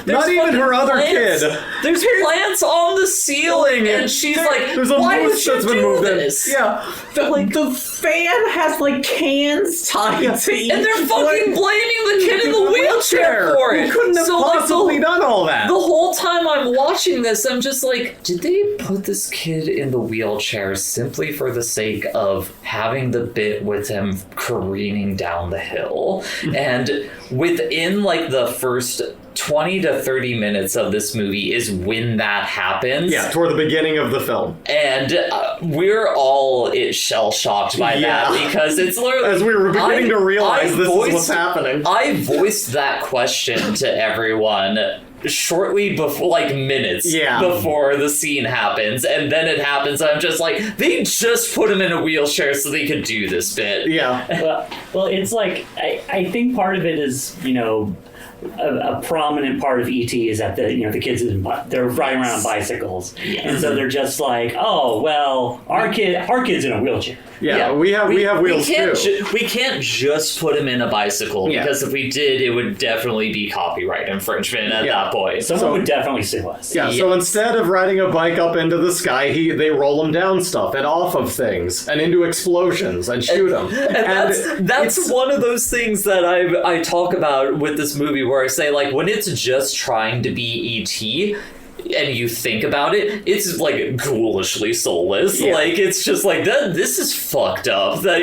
Not even her other kid. There's plants on the ceiling, and she's there's a "Why moose would that's you been do moved in." this?" Yeah, the fan has cans tied to each. And they're fucking blaming the kid in the wheelchair for it. Who couldn't have possibly done all that? The whole whole time I'm watching this, I'm just like, did they put this kid in the wheelchair simply for the sake of having the bit with him careening down the hill? And within like the first 20 to 30 minutes of this movie is when that happens. Yeah, toward the beginning of the film. And we're all shell-shocked by that because it's literally... As we were beginning to realize this is what's happening. I voiced that question to everyone shortly before, like minutes before the scene happens, and then it happens, and I'm just like, they just put him in a wheelchair so they could do this bit. Yeah. Well, it's like, I think part of it is, you know, a prominent part of ET is that the kids they're riding around on bicycles, and so they're just like, oh well, our kid's in a wheelchair. Yeah, we have wheels too. We can't just put him in a bicycle because if we did, it would definitely be copyright infringement at that point. Someone would definitely sue us. Yeah, so instead of riding a bike up into the sky, they roll him down stuff and off of things and into explosions and shoot them. And that's one of those things that I talk about with this movie, where I say, like, when it's just trying to be E.T., and you think about it, it's like ghoulishly soulless. Yeah. Like, it's just like that. This is fucked up. That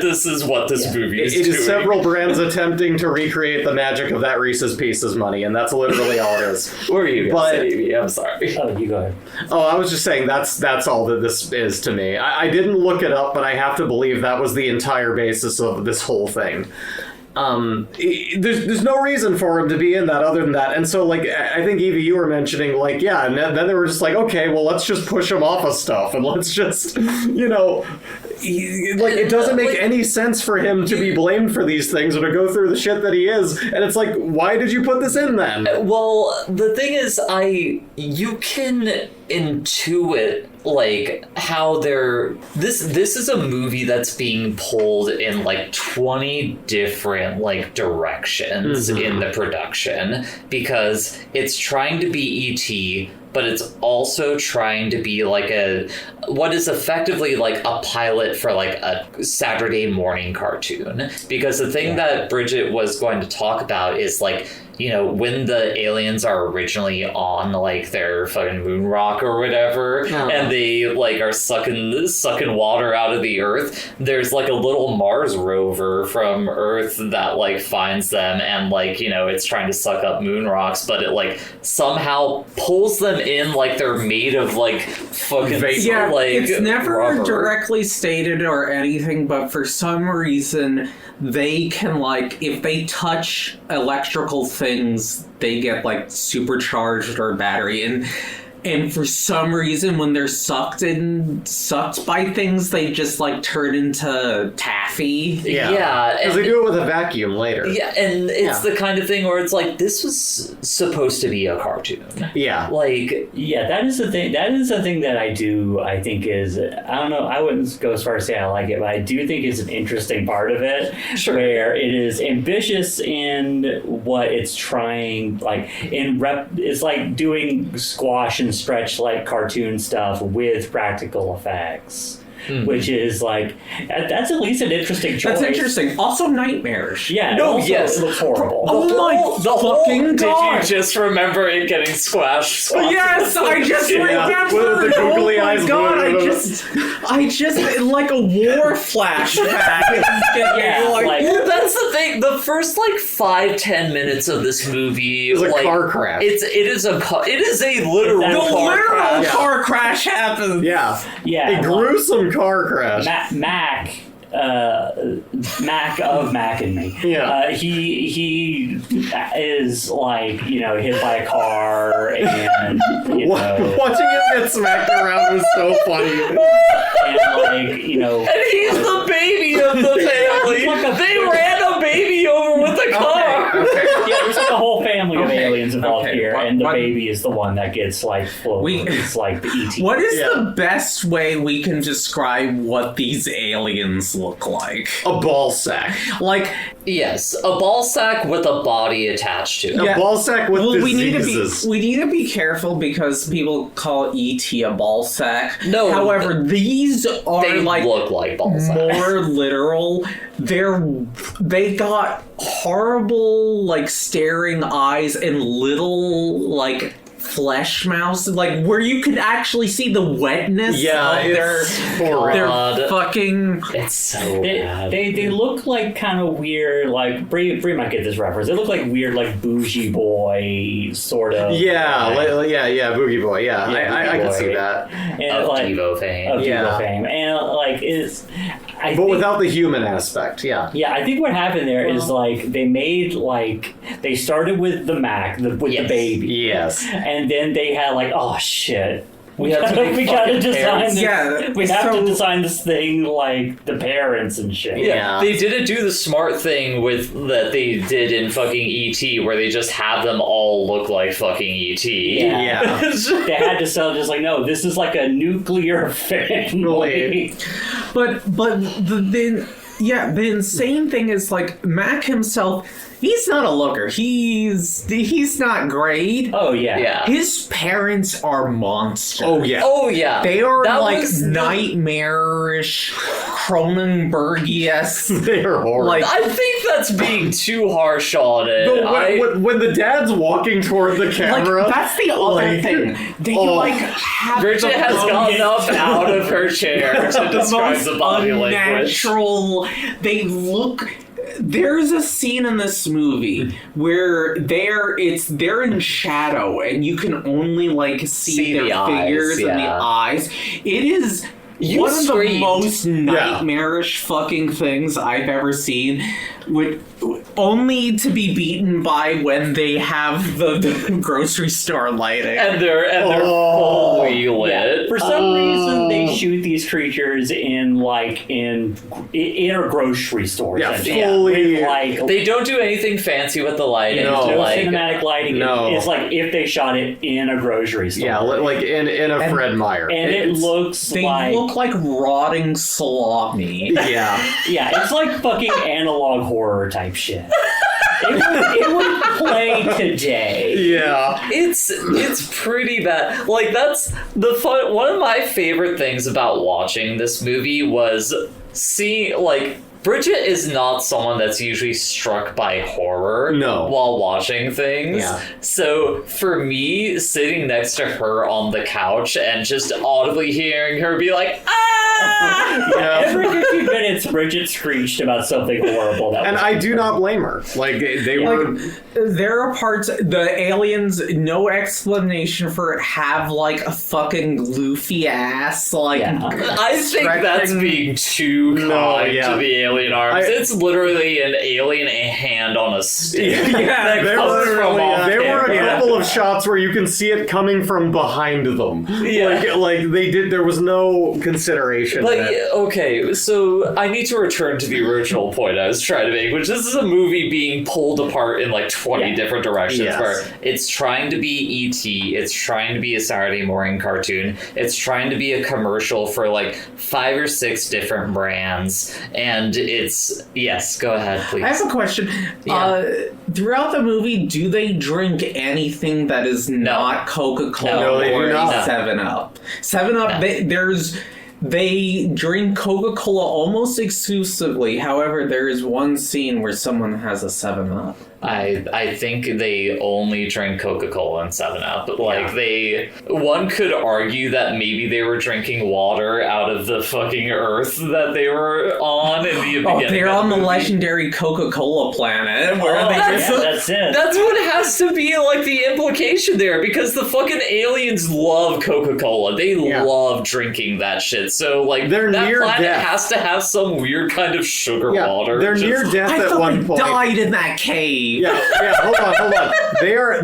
this is what this movie is doing. It is several brands attempting to recreate the magic of that Reese's Pieces money, and that's literally all it is. What were you gonna say, Amy? I'm sorry. Oh, you go ahead. Oh, I was just saying that's all that this is to me. I didn't look it up, but I have to believe that was the entire basis of this whole thing. There's no reason for him to be in that other than that. And so, like, I think, Evie, you were mentioning, like, yeah, and then they were just like, okay, well, let's just push him off of stuff, and let's just, you know, like, it doesn't make any sense for him to be blamed for these things or to go through the shit that he is. And it's like, why did you put this in then? Well, the thing is, you can intuit, like, how this is a movie that's being pulled in like 20 different like directions in the production, because it's trying to be E.T., but it's also trying to be like what is effectively like a pilot for like a Saturday morning cartoon. Because the thing that Bridget was going to talk about is, like, you know, when the aliens are originally on like their fucking moon rock or whatever, and they like are sucking water out of the earth, there's like a little Mars rover from Earth that like finds them, and like, you know, it's trying to suck up moon rocks, but it like somehow pulls them in like they're made of like fucking like, it's never rubber. directly stated or anything, but for some reason they can, like, if they touch electrical things, they get like supercharged or battery, and for some reason when they're sucked by things, they just like turn into taffy. Yeah, because they do it with a vacuum later. Yeah, and it's the kind of thing where it's like, this was supposed to be a cartoon. Yeah, like, yeah, that is the thing. That is the thing that I think is, I don't know, I wouldn't go as far as say I like it, but I do think it's an interesting part of it, where it is ambitious in what it's trying, like it's like doing squash and stretch like cartoon stuff with practical effects. Which is like, that's at least an interesting choice. That's interesting. Also nightmarish. Yeah, it looks horrible. Fucking God. Did you just remember it getting squashed? Yes, I just remembered. The googly eyes. God, I just like a war flashback. Well, that's the thing. The first like 5-10 minutes of this movie is a car crash. It is a literal car crash happens. Yeah, a gruesome car crash. Mac of Mac and me. Yeah. He is like, you know, hit by a car, and you know, watching him get smacked around was so funny. And like, you know, and he's the baby of the family. They ran a baby over with a car. Okay. Yeah, there's like a whole family of aliens involved here, and the baby is the one that gets like floated. It's like the ET. What is the best way we can describe what these aliens look like? A ball sack. Like, yes, a ball sack with a body attached to it. A ball sack with diseases. We need to be careful because people call E.T. a ball sack. No. However, these are they look like ball sacks. More literal. They got horrible like staring eyes and little like flesh mouse, like where you could actually see the wetness Yeah, of their God. fucking. It's so bad. They look like kind of weird, like Brie might get this reference. They look like weird, like bougie boy sort of. Yeah, Boogie Boy. Yeah, Yeah, I Boogie can Boy. see that. And Of like, Devo fame. Of Devo Yeah. fame, and like is. I But think, without the human aspect, yeah. Yeah, I think what happened there is like they made like they started with the Mac, with the baby, Yes. and then they had like, oh shit, we have to make gotta fucking design parents. this. Yeah, we have to so- design this thing like the parents and shit. Yeah. They didn't do the smart thing with that they did in fucking E.T. where they just have them all look like fucking E.T. Yeah. Yeah. They had to sell just like, no, this is like a nuclear family. But the insane thing is like Mac himself. He's not a looker. He's not great. Oh yeah. Yeah. His parents are monsters. Oh yeah. Oh yeah. They are That like was- nightmarish, Cronenberg-esque. They're horrible. Like, I think that's being too harsh on it. When the dad's walking toward the camera, that's the other like, thing. They oh. like have Bridget the has gotten most- up out of her chair to the describe most the body language. unnatural. They look. There's a scene in this movie where they're in shadow and you can only like see the their eyes, figures and the yeah. eyes. It is one of the screamed. most nightmarish fucking things I've ever seen. Only to be beaten by when they have the grocery store lighting. And they're Oh. fully lit. Yeah. For some reason, they shoot these creatures in a grocery store. Yeah, essentially. fully- With, like They don't do anything fancy with the lighting. No. no like, cinematic lighting. No. It's like if they shot it in a grocery store. yeah, like in a Fred Meyer. and it looks They like look like rotting salami. yeah. yeah, it's like fucking analog horror type shit. It would play today. Yeah. It's pretty bad. Like that's the fun. One of my favorite things about watching this movie was seeing like. Bridget is not someone that's usually struck by horror No. while watching things. Yeah. So for me, sitting next to her on the couch and just audibly hearing her be like, ah! Yeah. Every 15 minutes, Bridget screeched about something horrible. That And was I do not blame her. Like they were. There are parts, the aliens, no explanation for it, have like a fucking gloofy ass, like. Yeah. I think that's stretching- being too No, kind yeah. to the alien arms. I- It's literally an alien hand on a stick. Yeah, There comes were, from off there were a camera. couple of shots where you can see it coming from behind them. Yeah. Like they did. There was no consideration. Like, that. okay, so I need to return to the original point I was trying to make, which this is a movie being pulled apart in like 20 Yeah. different directions, Yes. where it's trying to be E.T., it's trying to be a Saturday morning cartoon, it's trying to be a commercial for like 5 or 6 different brands, and it's, yes, go ahead, please. I have a question. Yeah. Throughout the movie, do they drink anything that is not Coca-Cola No, they do or not. 7-Up? 7-Up, No. they drink Coca-Cola almost exclusively. However, there is one scene where someone has a 7-Up. I think they only drink Coca-Cola and 7-Up. Like, one could argue that maybe they were drinking water out of the fucking earth that they were on in the beginning. Oh, they're of on the movie. legendary Coca-Cola planet where Oh, they yeah, just... that's it. That's what has to be like the implication there, because the fucking aliens love Coca-Cola. They Yeah. love drinking that shit. So like They're that near planet death. has to have some weird kind of sugar Yeah, water. they're just- near death I at thought one they point. died in that cave. Yeah, hold on.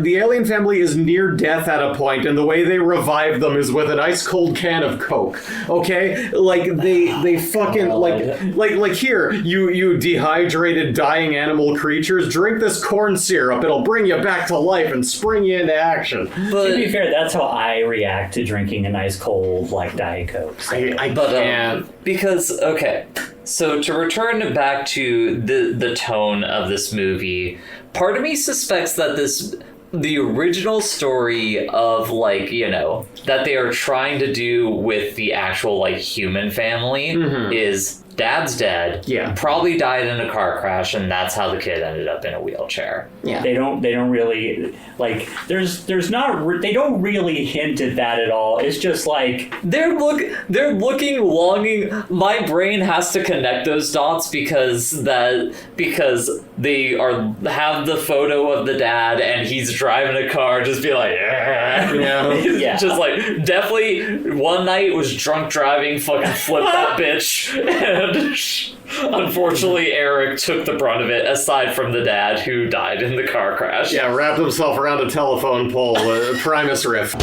The alien family is near death at a point, and the way they revive them is with an ice cold can of Coke. Okay, like they fucking like here you dehydrated dying animal creatures, drink this corn syrup. It'll bring you back to life and spring you into action. To be fair, that's how I react to drinking a nice cold like Diet Coke. So. I But can't. because okay, so to return back to the tone of this movie, part of me suspects that the original story of like, you know, that they are trying to do with the actual like human family is dad's dead. Yeah. Probably died in a car crash, and that's how the kid ended up in a wheelchair. Yeah. They don't really like. There's not. They don't really hint at that at all. It's just like They're looking, longing. My brain has to connect those dots because they have the photo of the dad and he's driving a car, just be like, Yeah. just like definitely one night was drunk driving, fucking flipped that bitch, and unfortunately Eric took the brunt of it. Aside from the dad who died in the car crash. Yeah, wrapped himself around a telephone pole, Primus riff.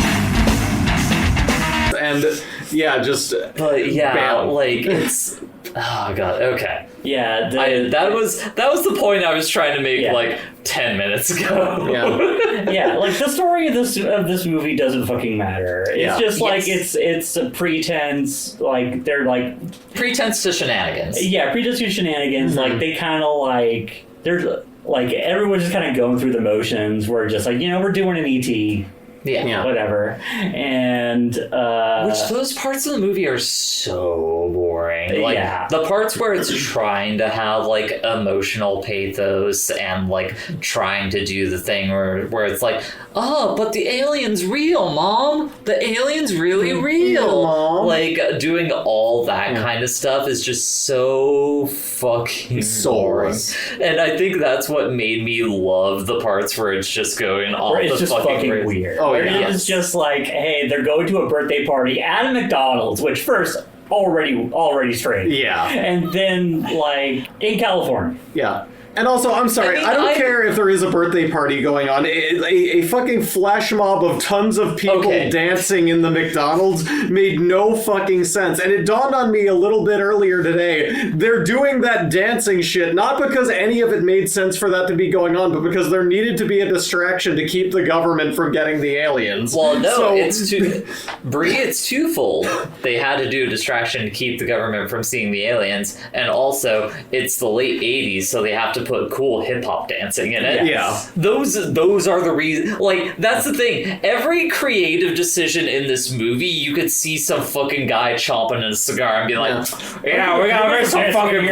And yeah, just But yeah, bam. like it's. Oh god. Okay. yeah. That was the point I was trying to make Yeah. like 10 minutes ago. Yeah. Yeah, like the story of this movie doesn't fucking matter. It's Yeah. just like Yes. it's a pretense. Like they're like Pretense to shenanigans. pretense to shenanigans. Like they kind of like they're like everyone's just kind of going through the motions. We're just like we're doing an ET. Yeah. Whatever, and Which those parts of the movie are so boring. Like Yeah. the parts where it's trying to have like emotional pathos and like trying to do the thing where it's like, oh, but the alien's real, Mom. The alien's really real. Mom. Like doing all that kind of stuff is just so fucking boring. Soulless. And I think that's what made me love the parts where it's just going off where it's the just fucking fucking weird. Oh, Where yeah. it's just like, hey, they're going to a birthday party at a McDonald's, which first already strange. Yeah. And then like in California. Yeah. And also, I'm sorry, I mean, I don't care if there is a birthday party going on. A fucking flash mob of tons of people Okay. dancing in the McDonald's made no fucking sense. And it dawned on me a little bit earlier today. They're doing that dancing shit, not because any of it made sense for that to be going on, but because there needed to be a distraction to keep the government from getting the aliens. Well, no, So- it's twofold. They had to do a distraction to keep the government from seeing the aliens, and also it's the late 80s, so they have to put cool hip-hop dancing in it. Yeah. Those are the reasons. Like, that's the thing. Every creative decision in this movie, you could see some fucking guy chomping a cigar and be like, yeah, we gotta make some fucking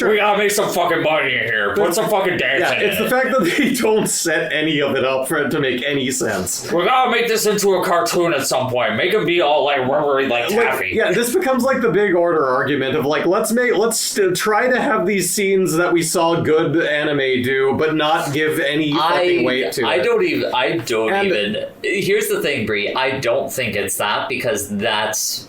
we gotta make some fucking money in here. Put some fucking Yeah, dancing it's in the it. fact that they don't set any of it up for it to make any sense. We gotta make this into a cartoon at some point. Make him be all like rubbery like taffy. Yeah, this becomes like the big order argument of like let's try to have these scenes that we saw good anime do, but not give any fucking weight to I it. don't And- even. Here's the thing, Brie. I don't think it's that because that's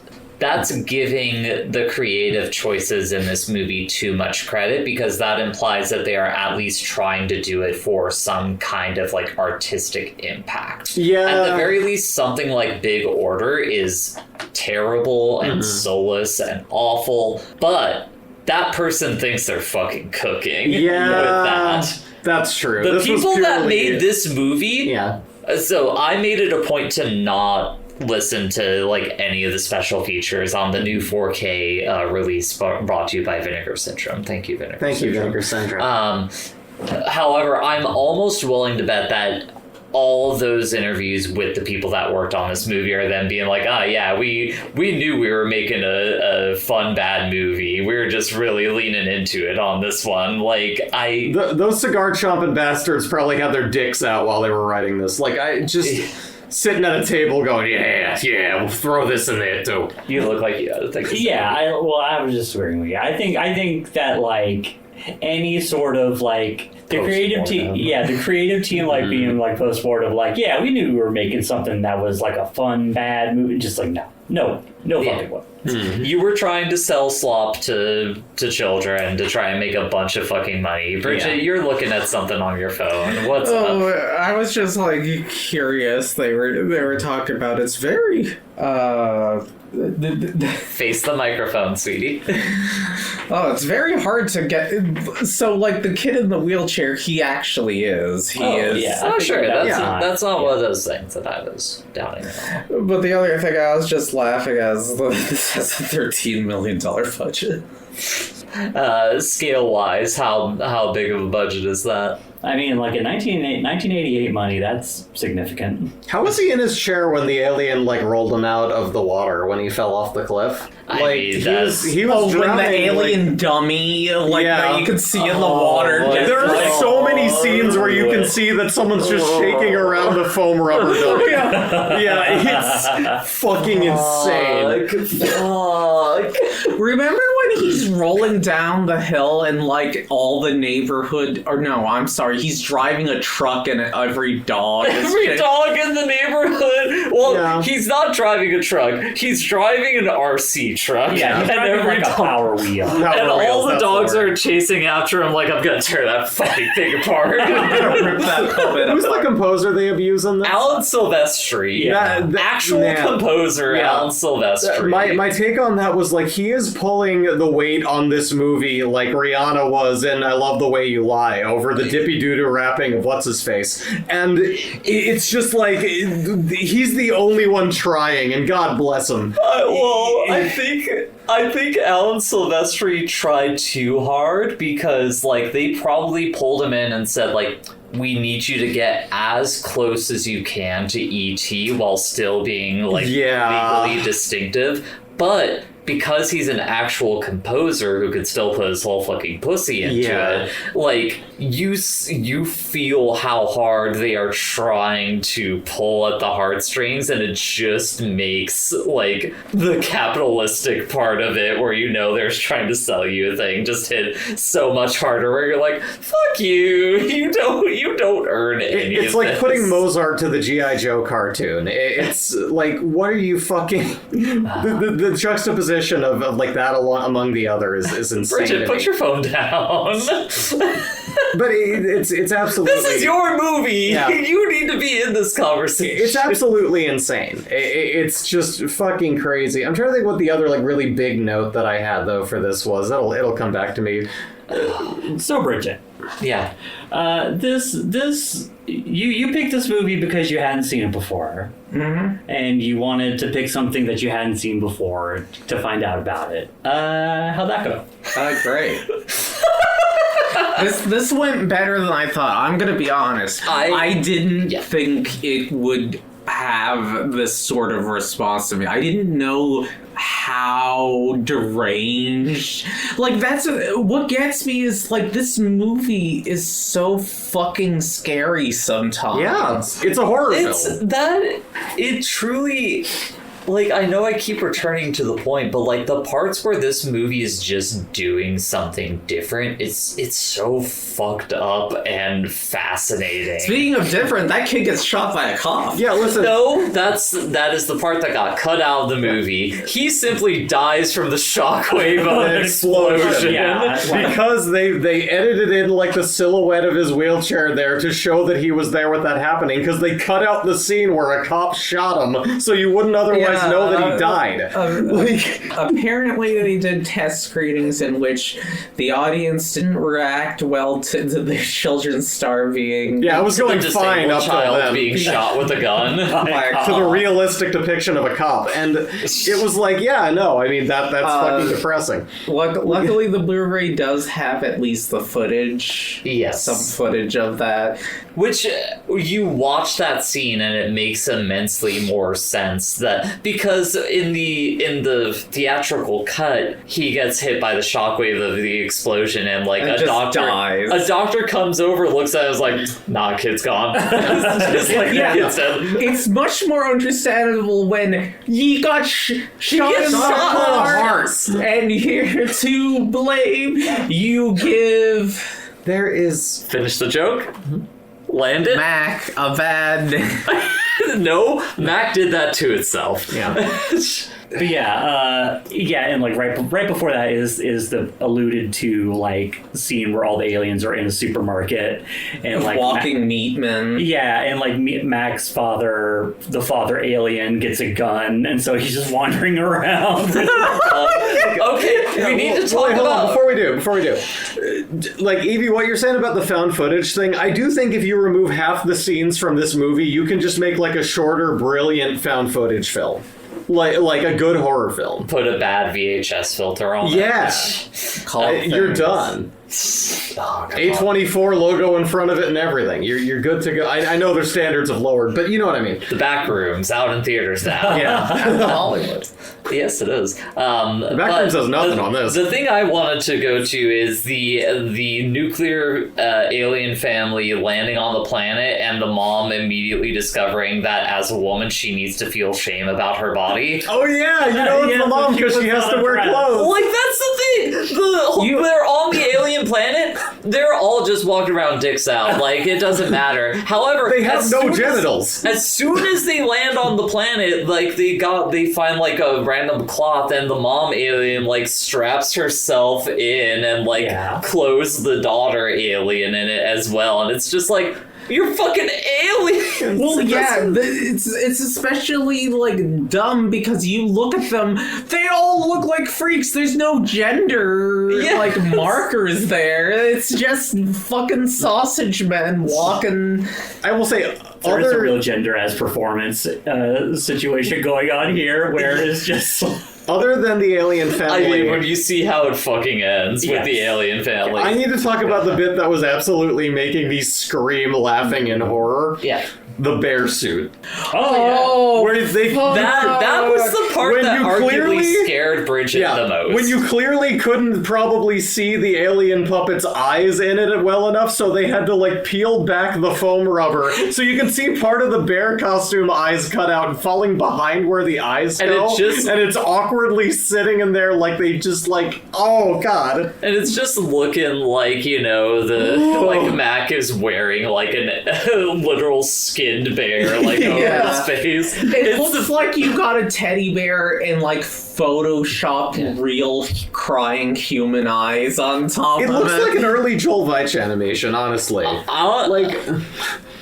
giving the creative choices in this movie too much credit because that implies that they are at least trying to do it for some kind of like artistic impact. Yeah. At the very least, something like Big Order is terrible and soulless and awful, but that person thinks they're fucking cooking with Yeah, that. that's true. The This was people that purely- made this movie, Yeah. so I made it a point to not listen to like any of the special features on the new 4K release brought to you by Vinegar Syndrome. Thank you, Vinegar Thank you, Syndrome. Vinegar Syndrome. However, I'm almost willing to bet that all of those interviews with the people that worked on this movie are them being like, yeah, we knew we were making a fun, bad movie. We were just really leaning into it on this one. Like, Those cigar chomping bastards probably had their dicks out while they were writing this. Like, I just sitting at a table going, yeah, we'll throw this in there too. you look like you had to think. Yeah, I was just agreeing with you. I think that like any sort of like the creative team, the creative team like being like postmortem, like we knew we were making something that was like a fun bad movie. Just like no fucking way. You were trying to sell slop to children to try and make a bunch of fucking money. Bridget, you're looking at something on your phone. What's up? I was just like curious. They were talking about it's very Face the microphone, sweetie. it's very hard to get. So like the kid in the wheelchair, he actually is. He is. yeah. Oh, sure. that's That's not one of those things that I was doubting at all. But the other thing I was just laughing at is this has a $13 million budget. scale wise, how big of a budget is that? I mean, like in 1988 money, that's significant. How was he in his chair when the alien like rolled him out of the water when he fell off the cliff? I Like mean, he was when the drowning, alien dummy, like Yeah. that you could see in the water. like- just There are like- so many scenes where you can see that someone's just shaking around the foam rubber dummy. Yeah, it's fucking insane. Fuck. Remember when he's rolling down the hill and like all the neighborhood, or no, I'm sorry, he's driving a truck and every dog is Every dog in the neighborhood. Well, Yeah. he's not driving a truck. He's driving an RC truck. Yeah, he's and driving every like a dog- power wheel. Power and all wheels, the that's dogs the word. are chasing after him like, I'm gonna tear that fucking thing apart. rip that puppet Who's the apart. composer they abuse in this? Alan Silvestri. Yeah. Actual man. composer, Yeah. Alan Silvestri. My take on that was like he is pulling the weight on this movie like Rihanna was in I Love the Way You Lie over the dippy doo-doo rapping of what's his face, and it's just like he's the only one trying, and God bless him. I think Alan Silvestri tried too hard because like they probably pulled him in and said like, we need you to get as close as you can to E.T. while still being like Yeah. legally distinctive, but because he's an actual composer who could still put his whole fucking pussy into Yeah. it, like you feel how hard they are trying to pull at the heartstrings, and it just makes like the capitalistic part of it, where you know they're trying to sell you a thing, just hit so much harder. Where you're like, "Fuck you! You don't earn any." It's of like this. putting Mozart to the G.I. Joe cartoon. It's like, what are you fucking... the juxtaposition of like that among the other is insane. Bridget, to put me. your phone down. But it's absolutely... This is your movie. Yeah. You need to be in this conversation. It's absolutely insane. It's just fucking crazy. I'm trying to think what the other like really big note that I had though for this was. It'll come back to me. So, Bridget, Yeah. you picked this movie because you hadn't seen it before, and you wanted to pick something that you hadn't seen before to find out about it. How'd that go? Great. This went better than I thought. I'm gonna be honest. I didn't think it would have this sort of response to me. I didn't know how deranged. Like that's what gets me is like this movie is so fucking scary sometimes. Yeah, it's a horror It's film. that it truly, like, I know I keep returning to the point, but like the parts where this movie is just doing something different, it's so fucked up and fascinating. Speaking of different, that kid gets shot by a cop. Yeah, listen. No, that is the part that got cut out of the movie. He simply dies from the shockwave of an explosion. Yeah. Because they edited in like the silhouette of his wheelchair there to show that he was there with that happening, because they cut out the scene where a cop shot him, so you wouldn't otherwise know that he died. Apparently, they did test screenings in which the audience didn't react well to the children starving. Yeah, I was The going fine disabled up till child then. being shot with a gun. by a To the cop. realistic depiction of a cop, and it was like, yeah, no, I mean that's fucking depressing. Luckily, the Blu-ray does have at least the footage. Yes. Some footage of that. Which you watch that scene and it makes immensely more sense that because in the theatrical cut he gets hit by the shockwave of the explosion and like And a just doctor dies. a doctor comes over, looks at it, is like, nah, kid's gone. Just like Yeah. kid's dead. It's much more understandable when he got shot gets in the shot in the heart, and here to blame you give There is Finish the joke. Land it. Mac a bad. No, Mac did that to itself. yeah. But yeah, and like right before that is the alluded to like scene where all the aliens are in a supermarket and like Walking meat men. yeah, and like Mac's father, the father alien, gets a gun, and so he's just wandering around. Okay, we need to talk Wait, hold on, about. before we do. Like, Evie, what you're saying about the found footage thing, I do think if you remove half the scenes from this movie, you can just make like a shorter, brilliant found footage film. like a good horror film. Put a bad VHS filter on it. Yeah. You're done. Oh, God. A24 logo in front of it and everything. You're good to go. I know their standards have lowered, but you know what I mean. The Back Rooms out in theaters now. Yeah. Hollywood. Yes, it is. The Back Rooms has nothing on this. The thing I wanted to go to is the nuclear alien family landing on the planet and the mom immediately discovering that as a woman she needs to feel shame about her body. Oh yeah, you know it's the mom because she has to wear clothes. Like, that's the thing. They're on the alien planet. They're all just walking around dicks out. Like, it doesn't matter. However, They have no genitals. As soon as they land on the planet, like, they find like a random cloth, and the mom alien like straps herself in and like clothes the daughter alien in it as well, and it's just like, you're fucking aliens. Well, yeah, it's especially like dumb because you look at them; they all look like freaks. There's no gender like markers there. It's just fucking sausage men walking. I will say, There is a real gender as performance situation going on here, where it's just. Other than the alien family, I mean, when you see how it fucking ends with the alien family. I need to talk about the bit that was absolutely making me scream laughing in horror. Yeah. The bear suit. Oh, Where they That was the part When that you arguably clearly- scared Bridget the most. When you clearly couldn't probably see the alien puppet's eyes in it well enough, so they had to like peel back the foam rubber so you can see part of the bear costume eyes cut out and falling behind where the eyes And go, and it's awkwardly sitting in there like they just like, oh god. And it's just looking like, you know, like Mac is wearing like a literal skinned bear like over his face. It looks like you got a teddy bear and like photoshopped real crying human eyes on top It of looks it. like an early Joel Veitch animation, honestly.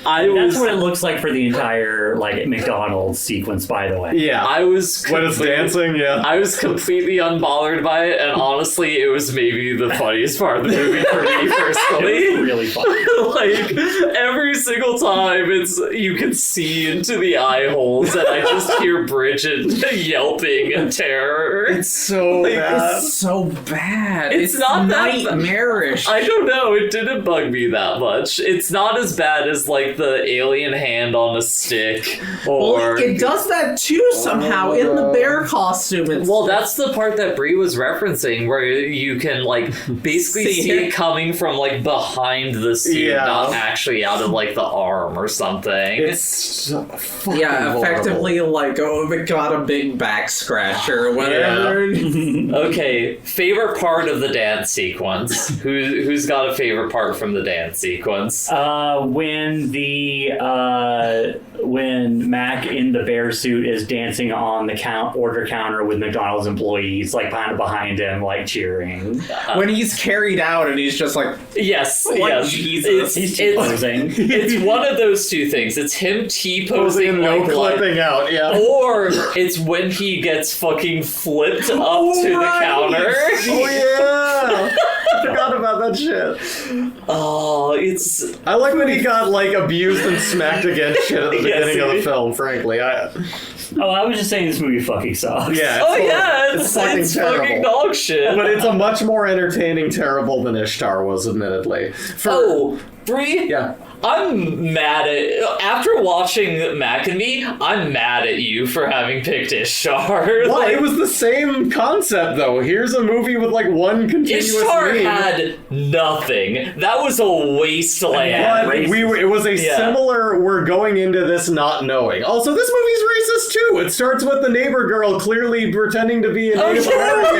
That's what it looks like for the entire like McDonald's sequence, by the way. Yeah. I was when it's dancing, I was completely unbothered by it, and honestly, it was maybe the funniest part of the movie for me personally. It was really fun. Like, every single time you can see into the eye holes, and I just hear Bridget yelping in terror. It's so bad. It's so bad. It's not that nightmarish. I don't know, it didn't bug me that much. It's not as bad as like the alien hand on a stick, or well, it does that too somehow in the bear costume. Well, that's the part that Bree was referencing, where you can like basically see it coming from like behind the suit, not actually out of like the arm or something. It's so fucking effectively like, oh, it got a big back scratcher or whatever. Okay, favorite part of the dance sequence. Who's got a favorite part from the dance sequence? When Mac in the bear suit is dancing on the order counter with McDonald's employees, like kind of behind him, like cheering. When he's carried out and he's just like, yes, Jesus. He's T-posing. It's one of those two things. It's him T-posing, no clipping out, or it's when he gets fucking flipped up to the counter. Oh yeah! I forgot about that shit. Oh, I like when he got like abused and smacked against shit at the beginning of the film. Frankly, I was just saying this movie fucking sucks. Yeah. It's fucking dog shit. But it's a much more entertaining terrible than Ishtar was, admittedly. Bree? Yeah. I'm mad after watching Mac and Me, I'm mad at you for having picked Ishtar. Well, it was the same concept, though. Here's a movie with, like, one continuous Ishtar name. had nothing. That was a wasteland. But it was a similar, we're going into this not knowing. Also, this movie's racist, too. It starts with the neighbor girl clearly pretending to be a Native American.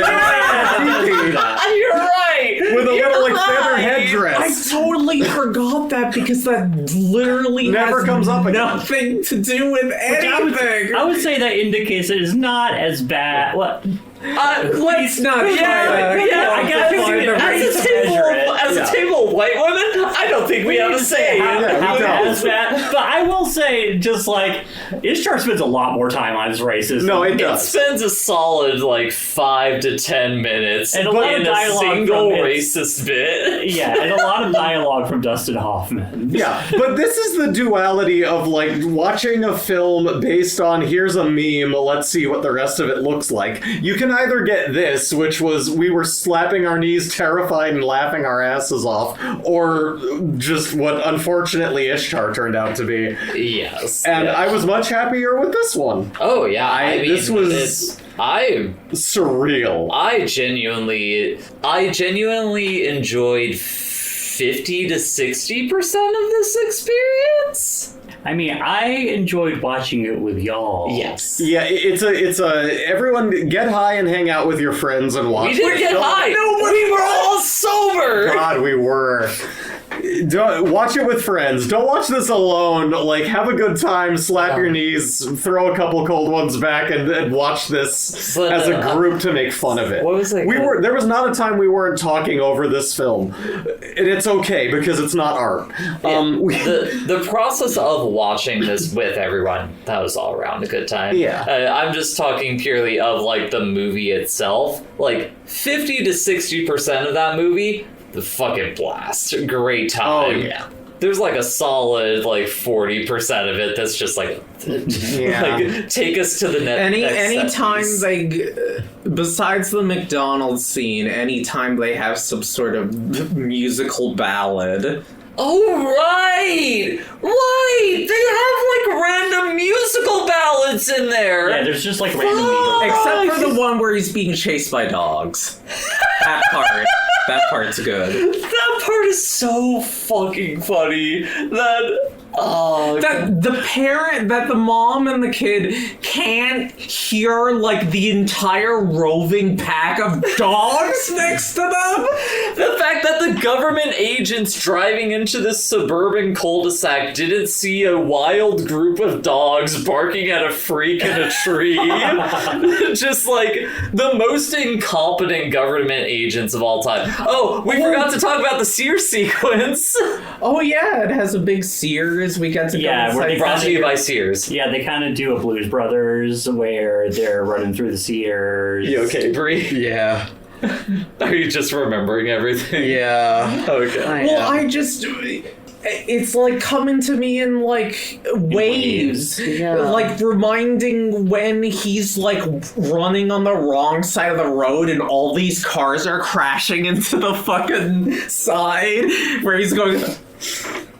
You're right. With a little, feather headdress. I totally forgot that because that literally never has comes up again. nothing to do with anything. I would say that indicates it is not as bad. Let's not try that. Yeah, I gotta do it. as a table of white women, I don't think we have a say. But I will say, just like, Ishtar spends a lot more time on his racism. No, it It does. spends a solid 5 to 10 minutes And a lot of in a dialogue single from it. racist bit. Yeah, and a lot of dialogue from Dustin Hoffman. Yeah, but this is the duality of watching a film based on here's a meme, let's see what the rest of it looks like. You can either get this, which was we were slapping our knees terrified and laughing our asses off, or just what unfortunately Ishtar turned out to be. Yes. And yeah. I was much happier with this one. Oh yeah, I mean, this was surreal. I genuinely enjoyed 50 to 60% of this experience. I mean, I enjoyed watching it with y'all. Yes. Yeah, it's a everyone get high and hang out with your friends and watch. We didn't get high. No, we were all sober. God, we were. Don't watch it with friends. Don't watch this alone. Have a good time, slap your knees, throw a couple cold ones back, and watch this as a group to make fun of it. What was it? There was not a time we weren't talking over this film, and it's okay because it's not art. The process of watching this with everyone, that was all around a good time. Yeah. I'm just talking purely of the movie itself. 50 to 60% of that movie, the fucking blast. Great time. Oh yeah. There's a solid 40% of it that's just take us to the Any time piece. besides the McDonald's scene, anytime they have some sort of musical ballad. Oh right! They have random musical ballads in there. Yeah, there's just random meter. Except for the one where he's being chased by dogs. That part's good. That part is so fucking funny. That the mom and the kid can't hear the entire roving pack of dogs next to them. The fact that the government agents driving into this suburban cul-de-sac didn't see a wild group of dogs barking at a freak in a tree. Just the most incompetent government agents of all time. Oh, we forgot to talk about the Sears sequence. Oh yeah, it has a big Sears. We got to go inside. Brought to you by Sears. Yeah, they kind of do a Blues Brothers where they're running through the Sears. You okay, Bree? Yeah. Are you just remembering everything? Yeah. Okay. It's coming to me in waves. Yeah. Reminding when he's running on the wrong side of the road and all these cars are crashing into the fucking side where he's going.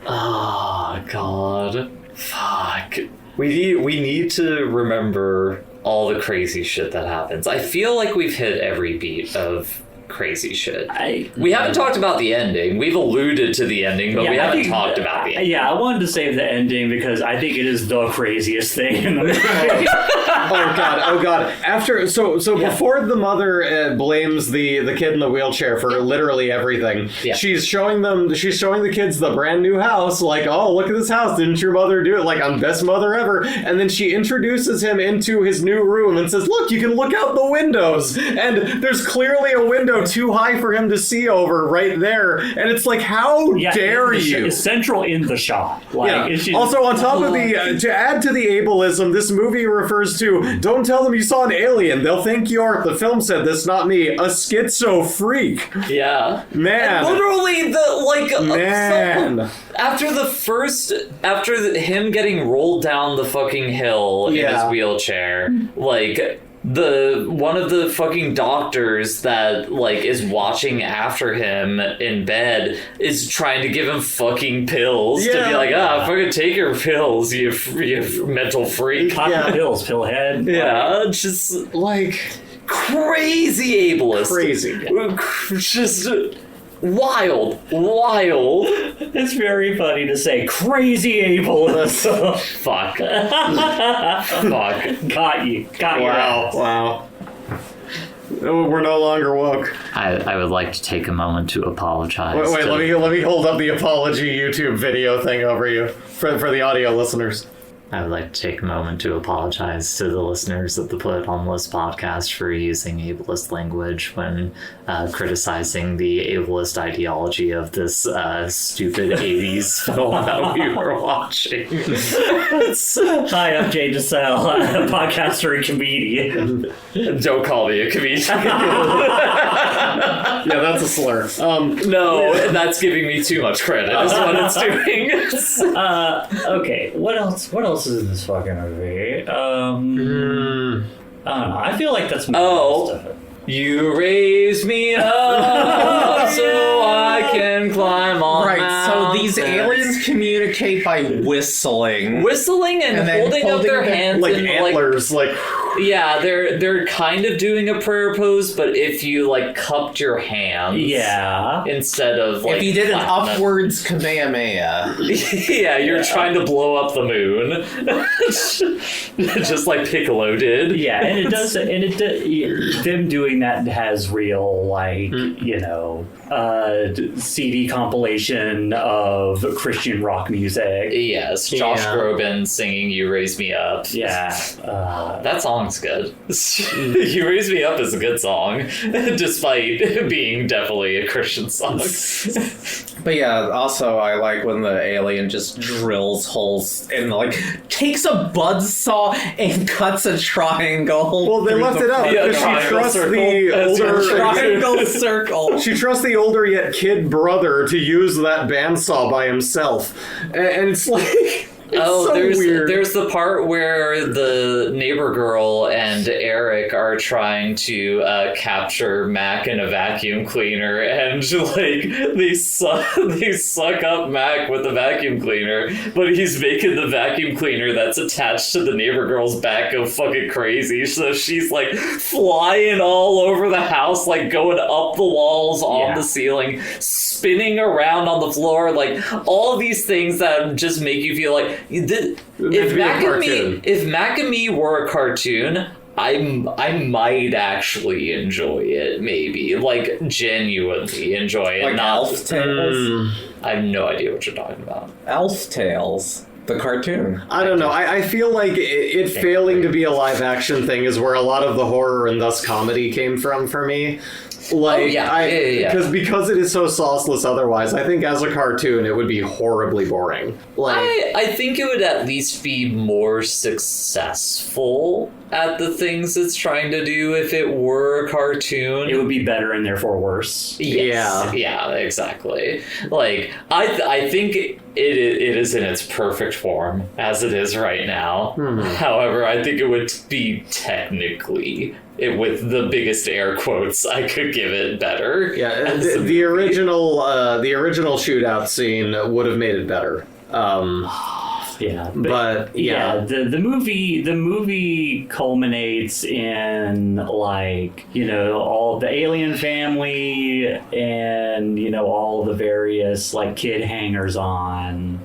Oh God. Fuck. We need to remember all the crazy shit that happens. I feel like we've hit every beat of crazy shit. We haven't talked about the ending. We've alluded to the ending, but we haven't talked about the ending. Yeah, I wanted to save the ending because I think it is the craziest thing in the movie. Oh god. Before the mother blames the kid in the wheelchair for literally everything, she's showing the kids the brand new house, oh, look at this house, didn't your mother do it? I'm best mother ever. And then she introduces him into his new room and says, look, you can look out the windows, and there's clearly a window too high for him to see over right there, and it's how dare you? It's central in the shot. It's just, also, on top of to add to the ableism, this movie refers to, don't tell them you saw an alien, they'll think you're, the film said this, not me, a schizo freak. Yeah. Man. And literally Man. After him getting rolled down the fucking hill in his wheelchair, one of the fucking doctors that is watching after him in bed is trying to give him fucking pills to be fucking take your pills, you mental freak. Pop the pills, pillhead. Yeah, just crazy ableist. Crazy. Just wild. It's very funny to say crazy ableist. Fuck. Got you. Got you. Wow. We're no longer woke. I would like to take a moment to apologize. Wait, let me hold up the apology YouTube video thing over you for the audio listeners. I would like to take a moment to apologize to the listeners of the Put It On the List podcast for using ableist language when criticizing the ableist ideology of this stupid 80s film that we were watching. Hi, I'm Jay DeSalle, a podcaster and comedian. Don't call me a comedian. Yeah, that's a slur. No, that's giving me too much credit, is what it's doing. Okay, what else is in this fucking movie? I don't know. I feel like that's most of it. You raise me up so I can climb on Right, so mountains. these aliens communicate by whistling. Whistling and then holding up their holding hands Like and antlers, like... yeah, they're kind of doing a prayer pose, but if you like cupped your hands, Yeah. instead of like If you did an flattened them. upwards Kamehameha. Yeah, you're trying to blow up the moon, just like Piccolo did. Yeah, and it does, them doing that has real, like, you know, CD compilation of Christian rock music. Yes, Josh Yeah. Groban singing "You Raise Me Up." Yeah. That song's good. "You Raise Me Up" is a good song, despite being definitely a Christian song. But yeah, also I like when the alien just drills holes and like takes a buzzsaw and cuts a triangle. Well, they through left the it out Yeah, because she triangle trusts circle. the That's older... triangle circle. She trusts the older yet kid brother to use that bandsaw by himself. And it's like... It's so weird. There's the part where the neighbor girl and Eric are trying to capture Mac in a vacuum cleaner, and like they suck up Mac with the vacuum cleaner, but he's making the vacuum cleaner that's attached to the neighbor girl's back go fucking crazy. So she's like flying all over the house, like going up the walls, on the ceiling, spinning around on the floor, like all these things that just make you feel like if Mac and Me were a cartoon, I might actually enjoy it, maybe, like genuinely enjoy it. Like not Elf Tales? I have no idea what you're talking about. Elf Tales. The cartoon. I don't know. I feel like it failing to be a live action thing is where a lot of the horror and thus comedy came from for me. Like, because it is so sauceless otherwise, I think as a cartoon it would be horribly boring. Like, I think it would at least be more successful at the things it's trying to do if it were a cartoon. It would be better and therefore worse. Yes. Yeah, exactly. Like, I think it is in its perfect form as it is right now. However, I think it would be technically, with the biggest air quotes I could give it, better. yeah, the original shootout scene would have made it better. Yeah, but the movie culminates in, like, you know, all the alien family and, you know, all the various like kid hangers on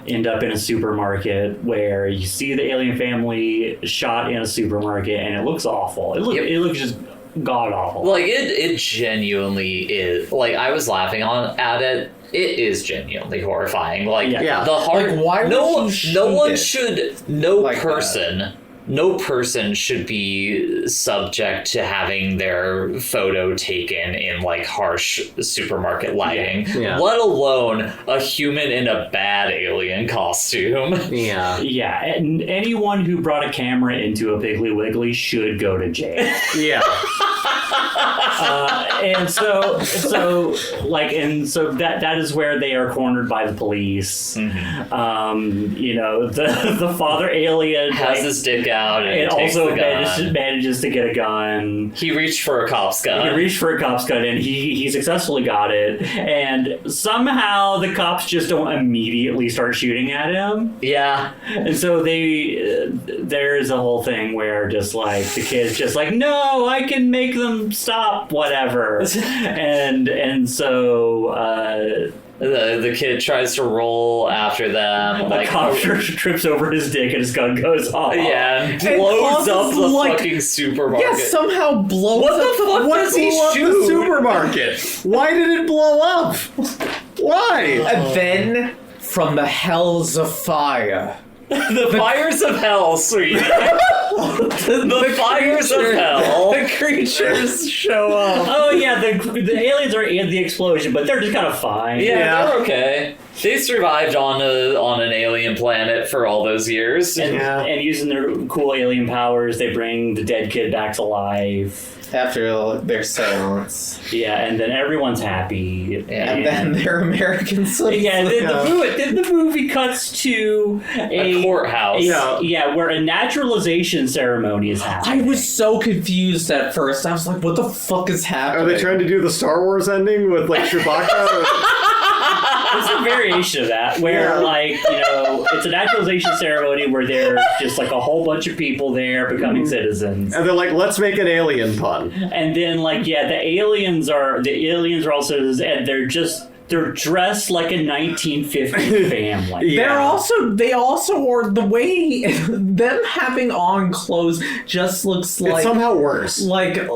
end up in a supermarket where you see the alien family shot in a supermarket and it looks awful. It looks just god awful. Like it genuinely is. Like, I was laughing at it. It is genuinely horrifying. Like, Yeah. the hard. Like, why would you shoot it No person should be subject to having their photo taken in like harsh supermarket lighting, let alone a human in a bad alien costume. Yeah. Yeah, and anyone who brought a camera into a Piggly Wiggly should go to jail. Yeah. And so that is where they are cornered by the police. You know, the father alien Has his dick out and takes also the gun. manages to get a gun. He reached for a cop's gun. He reached for a cop's gun and he successfully got it. And somehow the cops just don't immediately start shooting at him. Yeah. And so there's a whole thing where just like the kid's just like, no, I can make them stop, whatever. and so the kid tries to roll after them. the cop trips over his dick and his gun goes off. Yeah, and And blows up causes, the like- fucking supermarket. Yeah, somehow blows What up the fuck What does he blew up the shoot? supermarket? Why did it blow up? Why? And then, from the hells of fire, The fires of hell, sweetie. The fires of hell. The creatures show up. Oh yeah, the aliens are in the explosion, but they're just kind of fine. Yeah, they're okay. They survived on an alien planet for all those years. And using their cool alien powers, they bring the dead kid back to life. After their seance. Yeah, and then everyone's happy. And then they're American citizens. Yeah, then the movie cuts to a courthouse. Where a naturalization ceremony is happening. I was so confused at first. I was like, what the fuck is happening? Are they trying to do the Star Wars ending with like Chewbacca? It's a variation of that, where it's a naturalization ceremony where there's just like a whole bunch of people there becoming citizens, And they're like, let's make an alien pun. and then the aliens are also, and they're dressed like a 1950s family. Yeah. They also are the way them having on clothes just looks like It's somehow worse. like a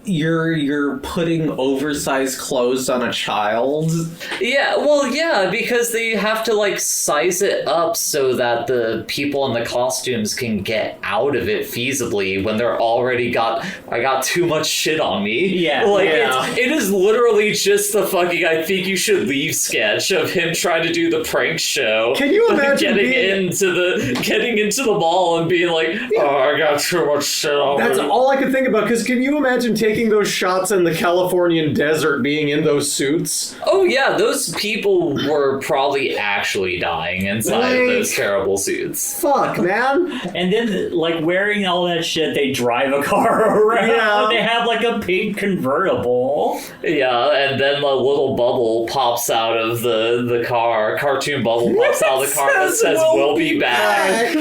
you're putting oversized clothes on a child. Yeah, well, yeah, because they have to like size it up so that the people in the costumes can get out of it feasibly when they're already I got too much shit on me. Yeah. Like it is literally just the fucking I think you should leave sketch of him trying to do the prank show. Can you imagine getting into the mall and being like, oh, I got too much shit on That's me. all I could think about, because can you imagine taking those shots in the Californian desert being in those suits? Oh yeah, those people were probably actually dying inside of those terrible suits. Fuck, man. And then, wearing all that shit, they drive a car around. Yeah. They have, a pink convertible. Yeah, and then a little bubble pops out of the car. Cartoon bubble pops out of the car that says, we'll be back.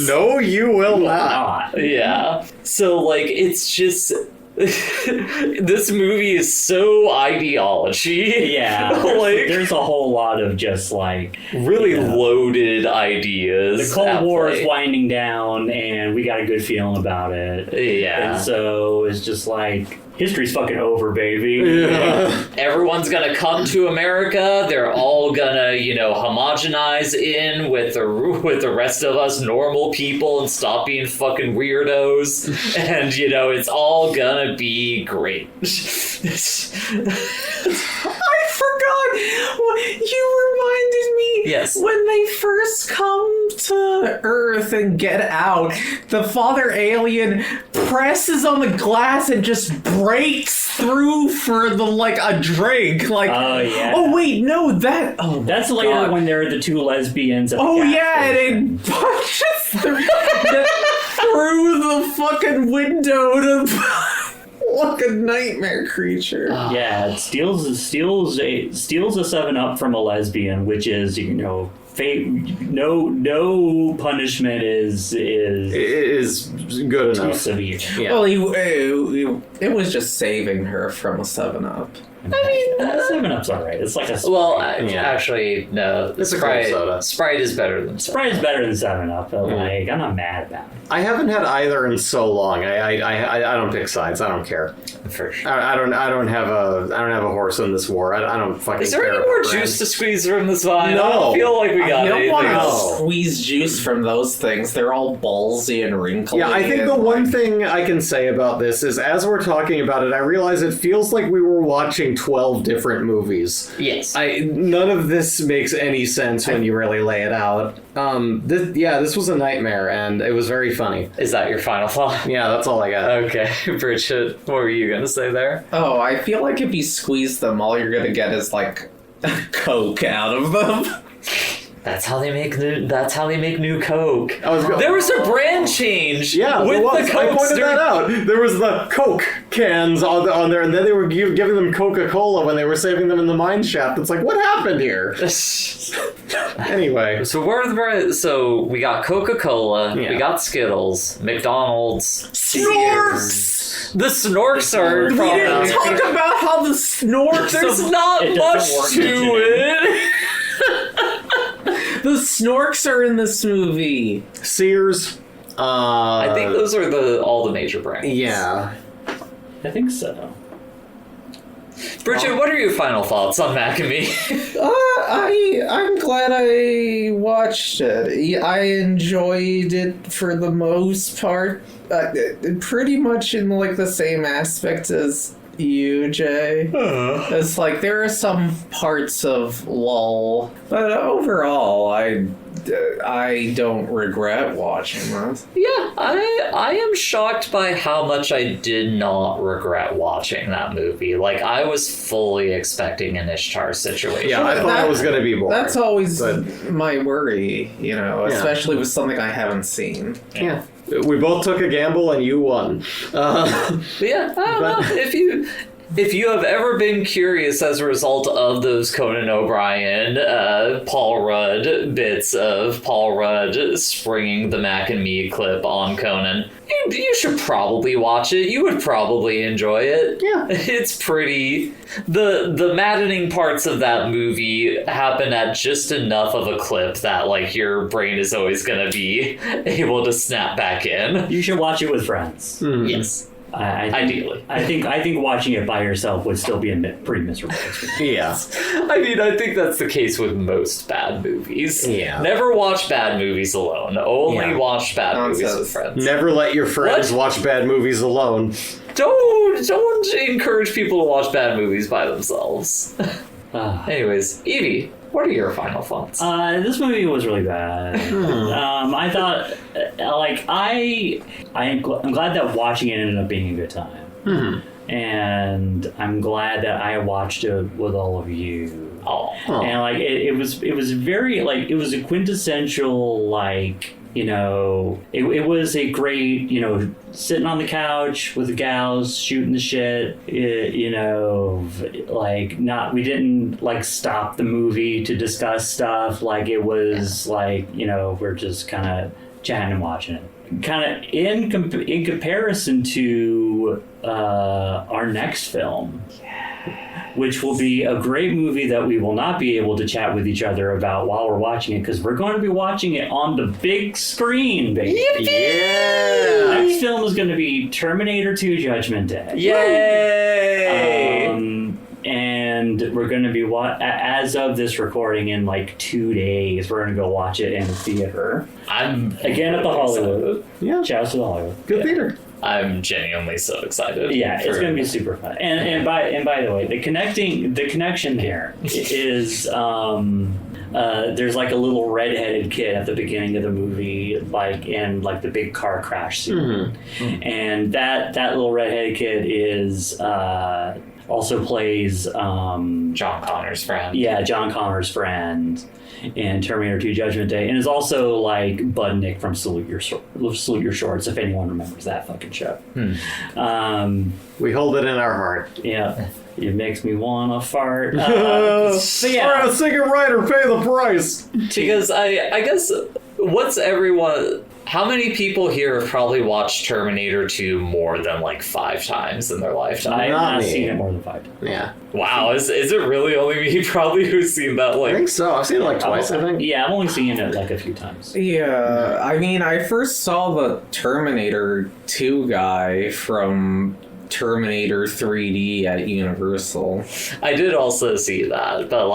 No, you will not. Yeah. So, it's just... this movie is so ideology. Yeah. There's a whole lot of just, really loaded ideas. The Cold War is winding down, and we got a good feeling about it. Yeah. And so it's just history's fucking over, baby. Yeah. Everyone's gonna come to America. They're all gonna, homogenize in with the rest of us normal people and stop being fucking weirdos. And it's all gonna be great. I forgot. You reminded me. Yes. When they first come to Earth and get out, the father alien presses on the glass and just breaks through for a drink. Oh yeah. Oh wait, no, that. Oh, that's later God. when they're the two lesbians. At the Oh gas yeah, station. and it punches through the fucking window to. Like a nightmare creature. Yeah, it steals a 7-Up from a lesbian, which is no punishment is good too enough. severe. Yeah. Well, it was just saving her from a 7-Up. I mean, 7-Up's alright. It's like a Sprite. Well, actually, no. It's a Sprite, cool soda. Sprite is better than Sprite's better than 7-Up, but I'm not mad about it. I haven't had either in so long. I don't pick sides. I don't care. for sure. I don't have a horse in this war. I don't fucking. Is there care any more about juice brands. to squeeze from this vine? No. I don't feel like we got You don't want anything to else. squeeze juice from those things. They're all ballsy and wrinkly. Yeah, I think the and, one thing I can say about this is, as we're talking about it, I realize it feels like we were watching 12 different movies. Yes. None of this makes any sense when you really lay it out. This was a nightmare, and it was very funny. Is that your final thought? Yeah, that's all I got. Okay, Bridget, what were you gonna say there? Oh, I feel like if you squeeze them, all you're gonna get is like Coke out of them. That's how they make new Coke. Oh, There was a brand change. Yeah, with there was. the I Coke. pointed that out. There was the Coke cans on there, and then they were giving them Coca-Cola when they were saving them in the mine shaft. It's like, what happened here? Anyway. So we got Coca-Cola, Yeah. we got Skittles, McDonald's, Snorks! The Snorks are We from didn't talk about how the Snorks. There's not It much doesn't work to today. it. The Snorks are in this movie. Sears. I think those are all the major brands. Yeah. I think so. Bridget, what are your final thoughts on Mac and Me? I'm glad I watched it. I enjoyed it for the most part. Pretty much in like the same aspect as you, Jay. It's like there are some parts of lull, but overall, I don't regret watching this. Yeah, I am shocked by how much I did not regret watching that movie. Like, I was fully expecting an Ishtar situation. Yeah, I thought it was going to be boring. That's always but- my worry, especially with something I haven't seen. Yeah. We both took a gamble and you won. But yeah, I don't know. If you have ever been curious as a result of those Conan O'Brien, Paul Rudd bits of Paul Rudd springing the Mac and Me clip on Conan, you should probably watch it. You would probably enjoy it. Yeah. It's pretty... The maddening parts of that movie happen at just enough of a clip that, like, your brain is always going to be able to snap back in. You should watch it with friends. Yes. Ideally. I think watching it by yourself would still be a pretty miserable experience. Yeah. I mean, I think that's the case with most bad movies. Yeah. Never watch bad movies alone. Only watch bad movies with friends. Never let your friends What? watch bad movies alone. Don't encourage people to watch bad movies by themselves. Anyways, Evie, what are your final thoughts? This movie was really bad. I thought, I'm glad that watching it ended up being a good time. And I'm glad that I watched it with all of you. And it was very it was a quintessential it was a great, sitting on the couch with the gals, shooting the shit, we didn't, stop the movie to discuss stuff. It was, we're just kind of chatting and watching it. Kind of in comparison to our next film, which will be a great movie that we will not be able to chat with each other about while we're watching it, because we're going to be watching it on the big screen, baby. Yeah. Next film is going to be Terminator 2 Judgment Day. Yay! And we're going to be, as of this recording, in 2 days, we're going to go watch it in the theater. I'm Again at the Hollywood. Yeah. Shouts to the Hollywood. Good theater. I'm genuinely so excited. Yeah, it's going to be super fun. And by the way, the connection here is there's a little redheaded kid at the beginning of the movie, in the big car crash scene, and that little redheaded kid is also plays John Connor's friend. Yeah, John Connor's friend in Terminator 2 Judgment Day, and is also Budnick from Salute Your Shorts, if anyone remembers that fucking show. We hold it in our heart. Yeah, it makes me wanna fart. But yeah, We're a singer writer, pay the price. Because I guess, how many people here have probably watched Terminator 2 more than 5 times in their lifetime? I have Not not me. seen it more than 5 times. Yeah. Wow, is it really only me probably who's seen that I think so. I've seen it twice, I think. Yeah, I've only seen it a few times. Yeah, I mean, I first saw the Terminator 2 guy from Terminator 3D at Universal. I did also see that, but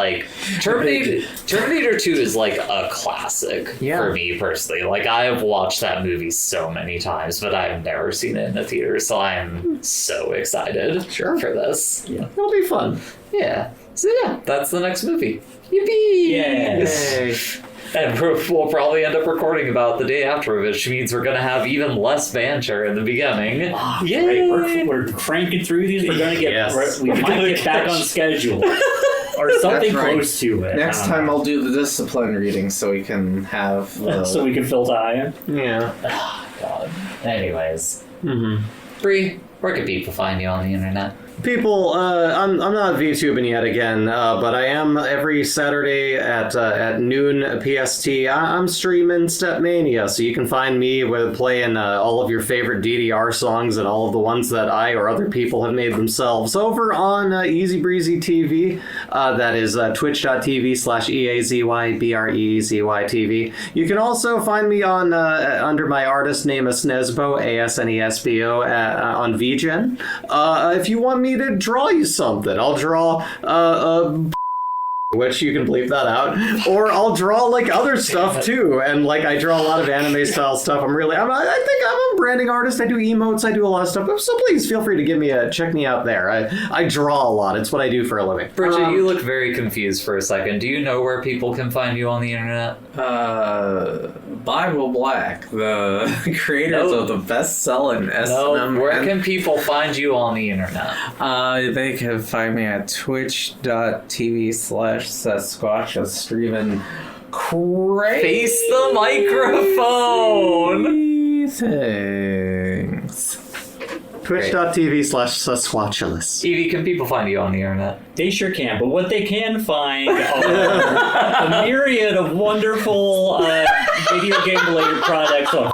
Terminator 2 is a classic for me personally. I have watched that movie so many times, but I've never seen it in a theater, so I'm so excited for this. Yeah. It'll be fun. Yeah. So yeah, that's the next movie. Yippee! Yay. And we'll probably end up recording about the day after, which means we're going to have even less banter in the beginning. Yay! Right, we're cranking through these. We're gonna get. We might get back on schedule or something That's right. close to it. Next time I'll do the discipline reading so we can have so we can fill time. Yeah. God. Anyways. Bree, where can people find you on the internet? People, I'm not VTubing yet again, but I am every Saturday at noon PST. I'm streaming Stepmania, so you can find me playing all of your favorite DDR songs and all of the ones that I or other people have made themselves over on Easy Breezy TV. That is twitch.tv/EAZYBREEZYTV. You can also find me on under my artist name Asnesbo, ASNESBO, on VGen. If you want me me to draw you something. I'll draw which you can bleep that out, or I'll draw like other stuff too, and like I draw a lot of anime style stuff. I think I'm a branding artist. I do emotes, I do a lot of stuff, so please feel free to check me out there. I draw a lot. It's what I do for a living. Bridget, you look very confused for a second. Do you know where people can find you on the internet? Bible Black, the creators of the best-selling S&M. Where can people find you on the internet? They can find me at twitch.tv/Sasquatch. I'm streaming crazy Face the microphone! things. Twitch.tv/Sasquatchulus. Evie, can people find you on the internet? They sure can, but what they can find are a myriad of wonderful video game-related products on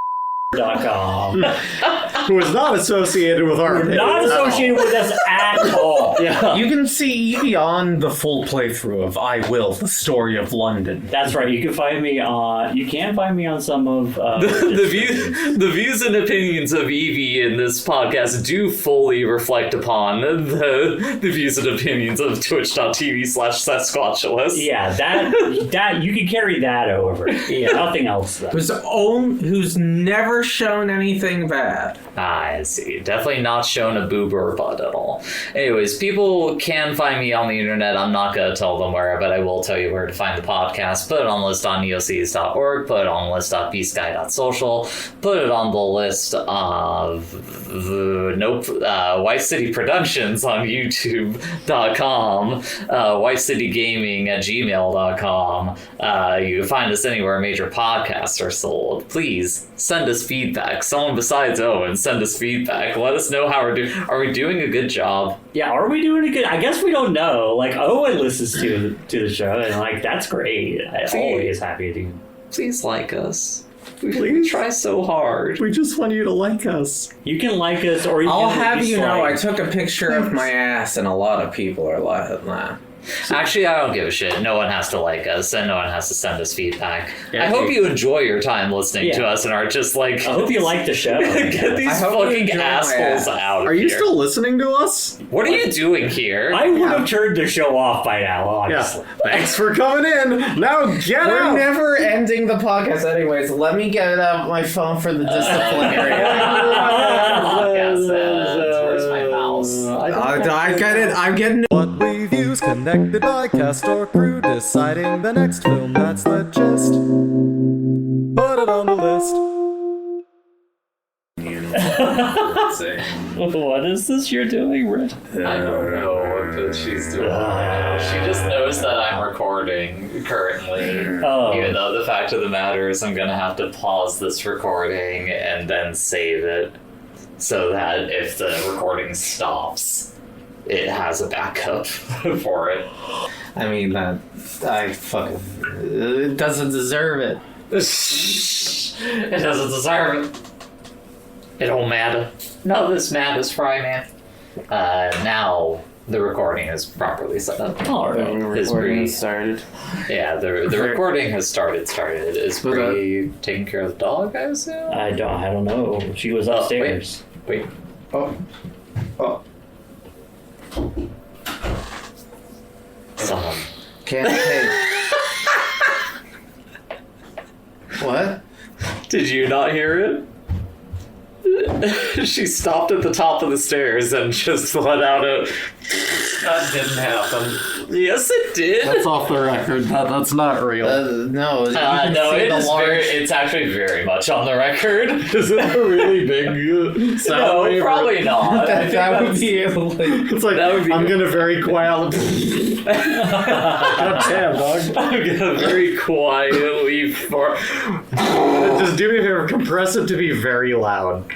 .com. Who is not associated with our opinions Not at all. associated with us at all. Yeah. You can see Evie on the full playthrough of I Will, the Story of London. That's right. You can find me on. You can find me on some of The views and opinions of Evie in this podcast do fully reflect upon the views and opinions of twitch.tv/Sasquatchulus. Yeah, that you can carry that over. Yeah, nothing else though. Who's never shown anything bad. I see. Definitely not shown a boob or a butt at all. Anyways, people can find me on the internet. I'm not going to tell them where, but I will tell you where to find the podcast. Put it on the list on neocs.org. Put it on the list on bsky.social. Put it on the list of White City Productions on youtube.com. White City Gaming at gmail.com. You can find us anywhere major podcasts are sold. Please send us feedback. Someone besides Owen, send us feedback. Let us know how we're doing. Are we doing a good job? Yeah, are we doing it good? I guess we don't know. Like Owen listens to the show, and like that's great. I'm always happy to. Please like us. We try so hard. We just want you to like us. You can like us, or you I'll can have you know, I dislike. took a picture of my ass, and a lot of people are laughing that. Actually, I don't give a shit. No one has to like us, and no one has to send us feedback. Yeah, I hope you enjoy your time listening to us and are just like, I hope you like the show. get these I hope you fucking enjoy my assholes ass. out of Are you here. still listening to us? What are you doing here? I would have turned the show off by now, honestly. Yeah. Thanks for coming in. Now get We're out. never ending the podcast anyways. Let me get it out of my phone for the disciplinary. Podcast ends. Where's my mouse? I get it. I'm getting What we view's connected by cast or crew, deciding the next film, that's the gist. Put it on the list. What is this you're doing, Rick? I don't know what she's doing right now. She just knows that I'm recording currently. Oh. Even though the fact of the matter is I'm going to have to pause this recording and then save it so that if the recording stops, it has a backup for it. I mean, I fucking. It doesn't deserve it. It doesn't deserve it. It don't matter. None of this matters, Fryman. Now the recording is properly set up. All right. Is Bree started. Yeah, the recording has started. Is Bree taking care of the dog, I assume? I don't know. She was upstairs. Wait. Oh. Someone. Can't pay. What? Did you not hear it? She stopped at the top of the stairs and just let out a... That didn't happen. Yes, it did. That's off the record. That's not real. No. You can No, see it the is large. it's actually very much on the record. Is it a really big sound No, wave? probably not. I think That would that's- be like. It's like, That would be I'm good. gonna very quietly. God damn, dog. I'm gonna very quietly Just do me a favor, compress it to be very loud.